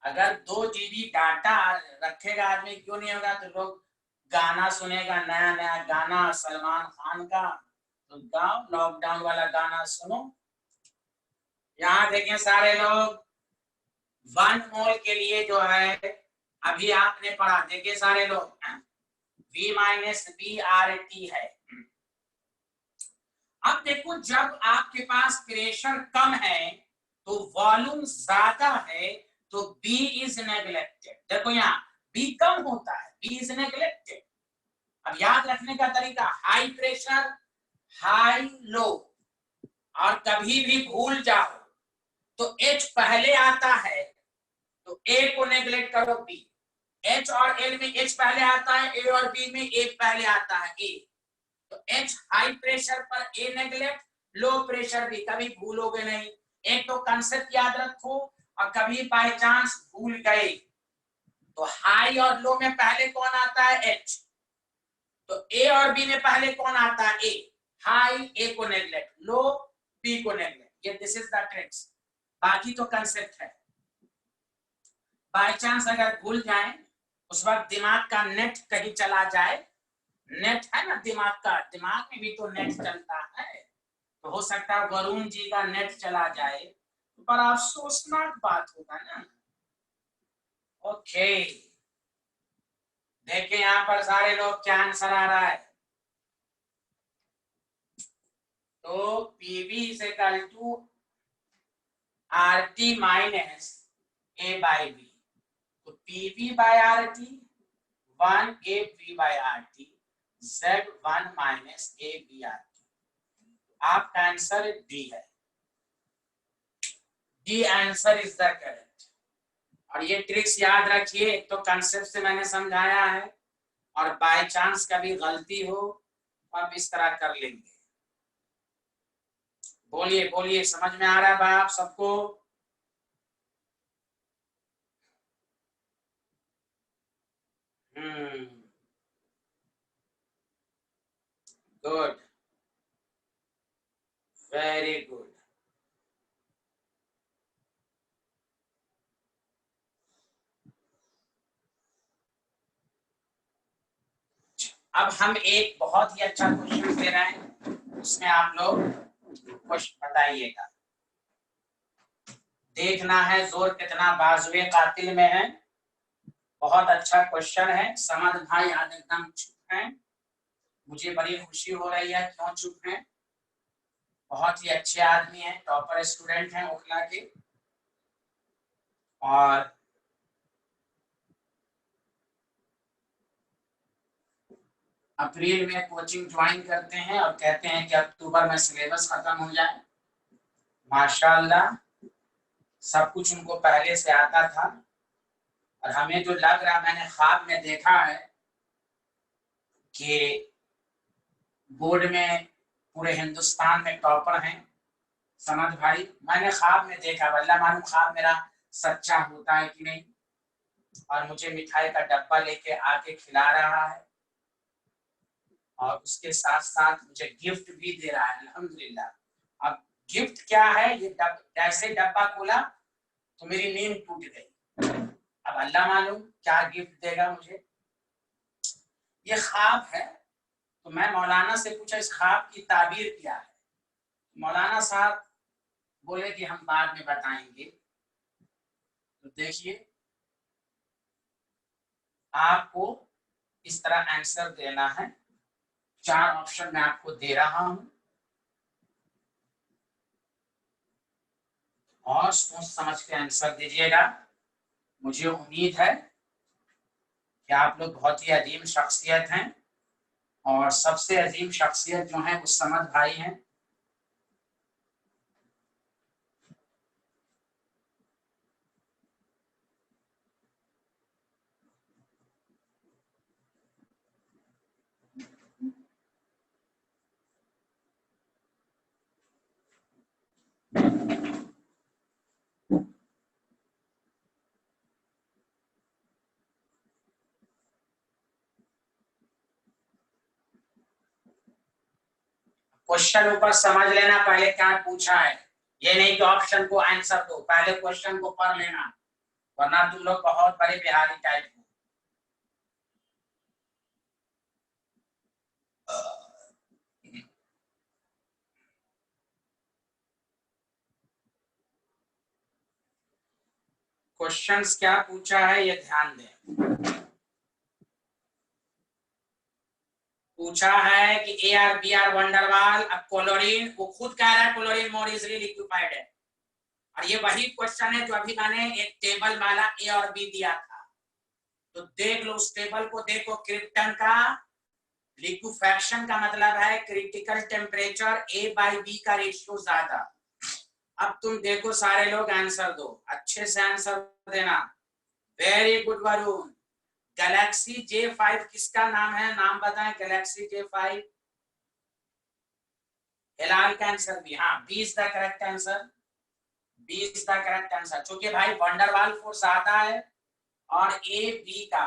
अगर 2 GB डाटा रखेगा आदमी, क्यों नहीं होगा? तो लोग गाना सुनेगा, नया नया गाना सलमान खान का, तो गाओ लॉकडाउन वाला गाना सुनो। यहाँ देखें सारे लोग, 1 मोल के लिए जो है अभी आपने पढ़ा, देखिए सारे लोग V minus B R T है। अब देखो जब आपके पास प्रेशर कम है तो वॉल्यूम ज्यादा है, तो B इज नेग्लेक्टेड। देखो यहाँ B कम होता है, B इज नेग्लेक्टेड। अब याद रखने का तरीका, हाई प्रेशर, हाई लो, और कभी भी भूल जाओ तो H पहले आता है तो A को नेग्लेक्ट करो B, H और L में H पहले आता है, A और B में A पहले आता है A, तो H हाई प्रेशर पर A नेग्लेक्ट, लो प्रेशर भी, कभी भूलोगे नहीं। एक तो कंसेप्ट याद रखो, और कभी बाय चांस भूल गए तो हाई और लो में पहले कौन आता है H, तो A और B में पहले कौन आता है A, हाई A को नेग्लेक्ट, लो B को नेग्लेक्ट, ये दिस इज द ट्रिक्स। बाकी तो कंसेप्ट है। बाय चांस अगर भूल जाए उस वक्त दिमाग का नेट कहीं चला जाए, नेट है ना दिमाग का, दिमाग में भी तो नेट चलता है, तो हो सकता है वरुण जी का नेट चला जाए, पर अफसोसनाक बात होगा ना। ओके, देखिए यहाँ पर सारे लोग क्या आंसर आ रहा है, तो PV is equal to RT minus A by B, तो PV by RT 1 AB by RT, Z1 minus AB RT। आपका आंसर डी है, D answer is the correct. और ये ट्रिक्स याद रखिए, एक तो कंसेप्ट से मैंने समझाया है, और बाय चांस कभी गलती हो आप इस तरह कर लेंगे। बोलिए बोलिए, समझ में आ रहा है भाई आप सबको? Good, very good. अब हम एक बहुत ही अच्छा क्वेश्चन दे रहे हैं, उसमें आप लोग कुछ बताइएगा। देखना है जोर कितना बाजुए कातिल में है। बहुत अच्छा क्वेश्चन है। समझ भाई आज एकदम चुप हैं, मुझे बड़ी खुशी हो रही है। क्यों चुप हैं? बहुत ही अच्छे आदमी हैं, टॉपर स्टूडेंट हैं ओखला के, और अप्रैल में कोचिंग ज्वाइन करते हैं और कहते हैं कि अक्टूबर में सिलेबस खत्म हो जाए। माशाल्लाह, सब कुछ उनको पहले से आता था, और हमें जो लग रहा, मैंने ख्वाब में देखा है कि बोर्ड में पूरे हिंदुस्तान में टॉपर हैं समझ भाई। मैंने ख्वाब में देखा, वल्लाह मालूम ख्वाब मेरा सच्चा होता है कि नहीं। और मुझे मिठाई का डब्बा लेके आके खिला रहा है, और उसके साथ साथ मुझे गिफ्ट भी दे रहा है, अल्हम्दुलिल्लाह। अब गिफ्ट क्या है, ये जैसे डब्बा खोला तो मेरी नींद टूट गई। अब अल्लाह मालूम क्या गिफ्ट देगा मुझे, ये ख्वाब है। तो मैं मौलाना से पूछा इस ख्वाब की ताबीर क्या है, मौलाना साहब बोले कि हम बाद में बताएंगे। तो देखिए, आपको इस तरह आंसर देना है। 4 ऑप्शन मैं आपको दे रहा हूं, और सोच समझ के आंसर दीजिएगा। मुझे उम्मीद है कि आप लोग बहुत ही अजीम शख्सियत हैं, और सबसे अजीम शख्सियत जो है वो समझ भाई हैं। क्वेश्चन ऊपर समझ लेना पहले क्या पूछा है, ये नहीं कि ऑप्शन को आंसर दो, पहले क्वेश्चन को पढ़ लेना, वरना तुम लोग बहुत बड़े बिहारी टाइप हो। क्वेश्चंस क्या पूछा है ये ध्यान दें। पूछा है कि AR BR वंडरवाल, अब क्लोरीन, वो खुद कह रहा है क्लोरीन मोर इजीली लिक्विफाइड है, और ये वही क्वेश्चन है जो अभी मैंने एक टेबल वाला A और B दिया था, तो देख लो उस टेबल को, देखो क्रिप्टन का लिक्विफैक्शन का मतलब है क्रिटिकल टेम्परेचर A/B का रेशियो ज्यादा। अब तुम देखो सारे लोग आंसर दो, अच्छे से आंसर देना। Very good Varun. Galaxy J5 किसका नाम है, नाम बताएं। गैलेक्सी J5 हिलाल का आंसर भी, हाँ B is the correct answer, B is the correct answer. क्योंकि भाई वंडरवाल फोर्स आता है और ए बी का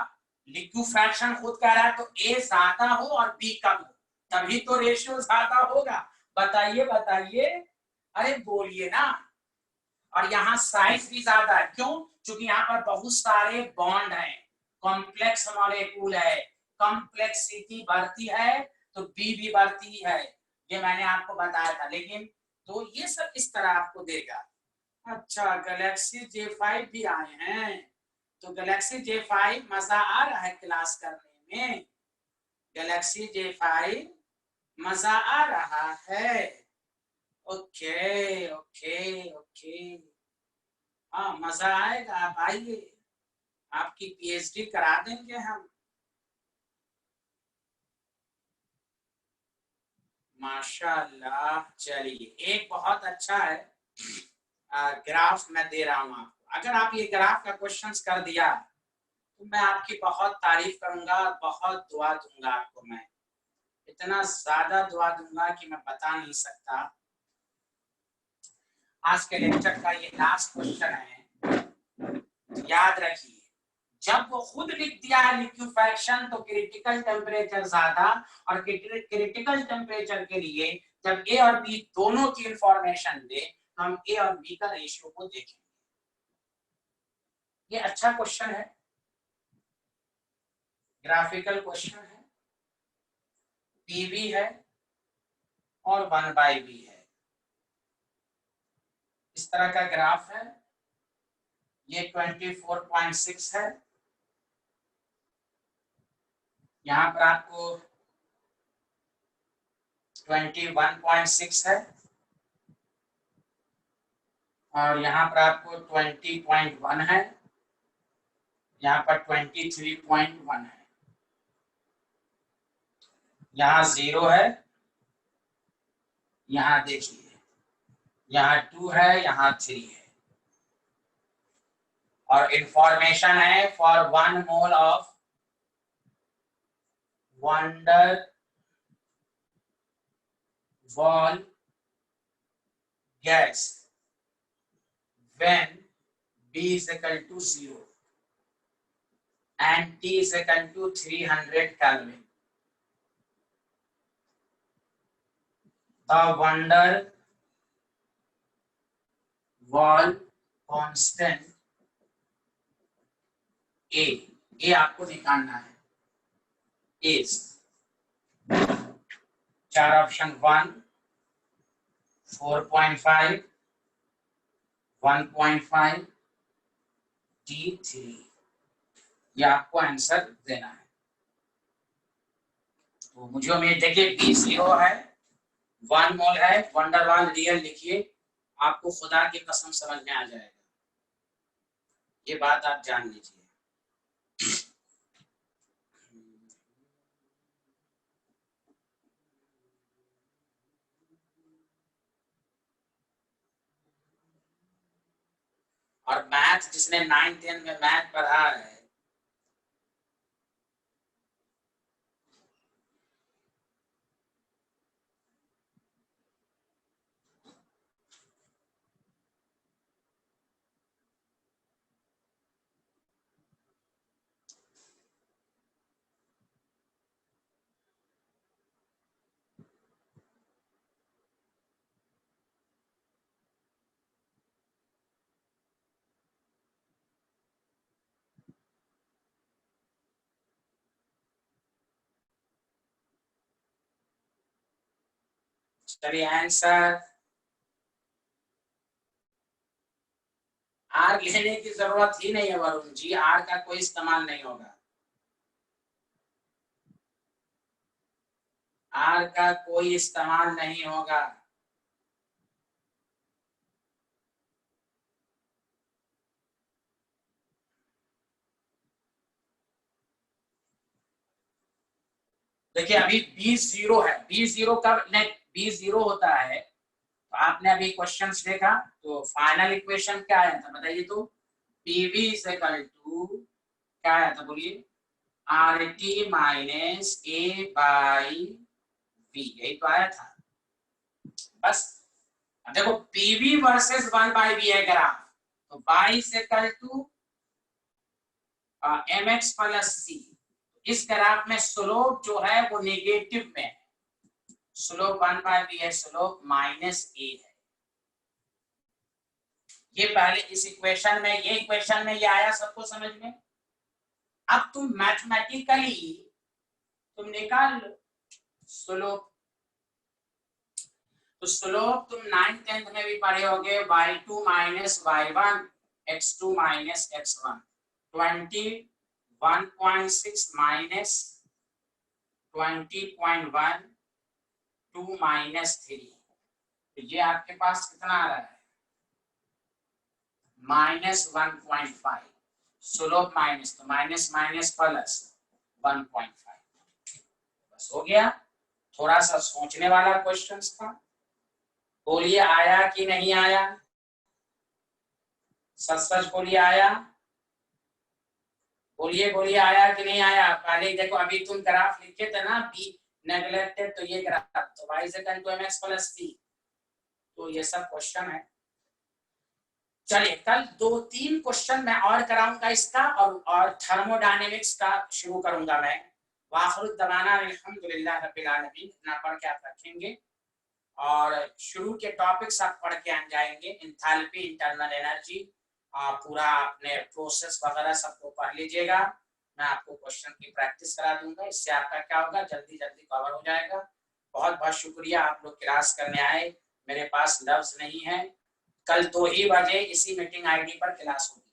लिक्विफैक्शन खुद कह रहा है, तो ए ज्यादा हो और बी कम हो, तभी तो रेशियो ज्यादा होगा। बताइए बताइए, अरे बोलिए ना। और यहाँ साइज भी ज्यादा है, क्यों? क्योंकि यहाँ पर बहुत सारे बॉन्ड हैं, कॉम्प्लेक्स मॉलिक्यूल है, कॉम्प्लेक्सिटी बढ़ती है तो बी भी बढ़ती है, ये मैंने आपको बताया था। लेकिन तो ये सब इस तरह आपको देगा। अच्छा, गैलेक्सी J5 भी आए हैं, तो गैलेक्सी J5 मजा आ रहा है क्लास करने में। गैलेक्सी J5 मजा आ रहा है। ओके ओके ओके, हाँ मजा आएगा, आप आइए, आपकी पीएचडी करा देंगे हम। माशाल्लाह। चलिए, एक बहुत अच्छा है ग्राफ मैं दे रहा हूं आपको। अगर आप ये ग्राफ का क्वेश्चंस कर दिया तो मैं आपकी बहुत तारीफ करूंगा और बहुत दुआ दूंगा आपको। मैं इतना ज्यादा दुआ दूंगा कि मैं बता नहीं सकता। आज के लेक्चर का ये लास्ट क्वेश्चन है, याद रखिए। जब वो खुद लिख दिया है लिक्विफैक्शन, तो क्रिटिकल टेम्परेचर ज्यादा, और क्रिटिकल टेम्परेचर के लिए जब ए और बी दोनों की इंफॉर्मेशन दे तो हम ए और बी का रेशियो को देखेंगे। ये अच्छा क्वेश्चन है, ग्राफिकल क्वेश्चन है, पी भी है और 1/b है। इस तरह का ग्राफ है, ये 24.6 है। यहाँ पर आपको 21.6 है और यहाँ पर आपको 20.1 है, यहाँ पर 23.1 है, यहाँ 0 है, यहाँ देखिए यहाँ 2 है, यहाँ 3 है। और इंफॉर्मेशन है for 1 mole of wonder wall gas when B is equal to 0 and T is equal to 300 Kelvin. The Wonder Wall constant A आपको निकालना है, is 4 ऑप्शन 1, 4.5, 1.5, T3, ये आपको आंसर देना है। तो मुझे उम्मीद है कि B 0 है, 1 मोल है, वंडरवाल रियल लिखिए, आपको खुदा की कसम समझ में आ जाएगा। ये बात आप जान लीजिए। और मैथ जिसने 9-10 में मैथ पढ़ा है, चलिए आंसर आर लेने की जरूरत ही नहीं है वरुण जी, आर का कोई इस्तेमाल नहीं होगा, आर का कोई इस्तेमाल नहीं होगा। देखिए अभी B0 है, B0 कब B0 होता है, तो आपने अभी क्वेश्चंस देखा, तो फाइनल इक्वेशन क्या आया था बताइए, तो PV इज इक्वल टू क्या आया था बोलिए, RT minus A by V, यही तो आया था। बस देखो PV वर्सेस 1 बाई V है ग्राफ, तो y is equal to mx plus c। इस ग्राफ में स्लोप जो है वो नेगेटिव में है, स्लोप 1 बाई v है, स्लोप माइनस a है। ये पहले इस इक्वेशन में, ये इक्वेशन में ये आया सबको समझ में। अब तुम मैथमेटिकली तुम निकाल लो स्लोप, तो स्लोप तुम 9th 10th में भी पढ़े होगे, y2 minus y1 x2 minus x1 21.6 minus 20.1 2 minus 3, तो ये आपके पास कितना आ रहा है -1.5, स्लोप माइनस, तो माइनस माइनस प्लस 1.5, बस हो गया। थोड़ा सा सोचने वाला क्वेश्चन था, बोलिए आया कि नहीं आया, सच सच बोलिए आया, बोलिए बोलिए आया कि नहीं आया। पहले देखो अभी तुम ग्राफ लिखे थे ना, बी नेग्लेक्टेड, तो ये ग्राफ, तो y is equal to mx plus c, तो ये सब क्वेश्चन है। चलिए कल 2-3 क्वेश्चन मैं और कराऊंगा इसका, और थर्मोडायनेमिक्स का शुरू करूंगा मैं। वाखिर दवाना अल्हम्दुलिल्लाह रब्बिल आलमीन, इतना पढ़ के आप रखेंगे, और शुरू के टॉपिक्स आप पढ़ के आ जाएंगे, एंथैल्पी, इंटरनल एनर्जी, पूरा आपने प्रोसेस वगैरह सबको पढ़ लीजिएगा। मैं आपको क्वेश्चन की प्रैक्टिस करा दूंगा, इससे आपका क्या होगा, जल्दी जल्दी कवर हो जाएगा। बहुत बहुत शुक्रिया आप लोग क्लास करने आए, मेरे पास लफ्ज नहीं है। कल 2 ही बजे इसी मीटिंग आईडी पर क्लास होगी।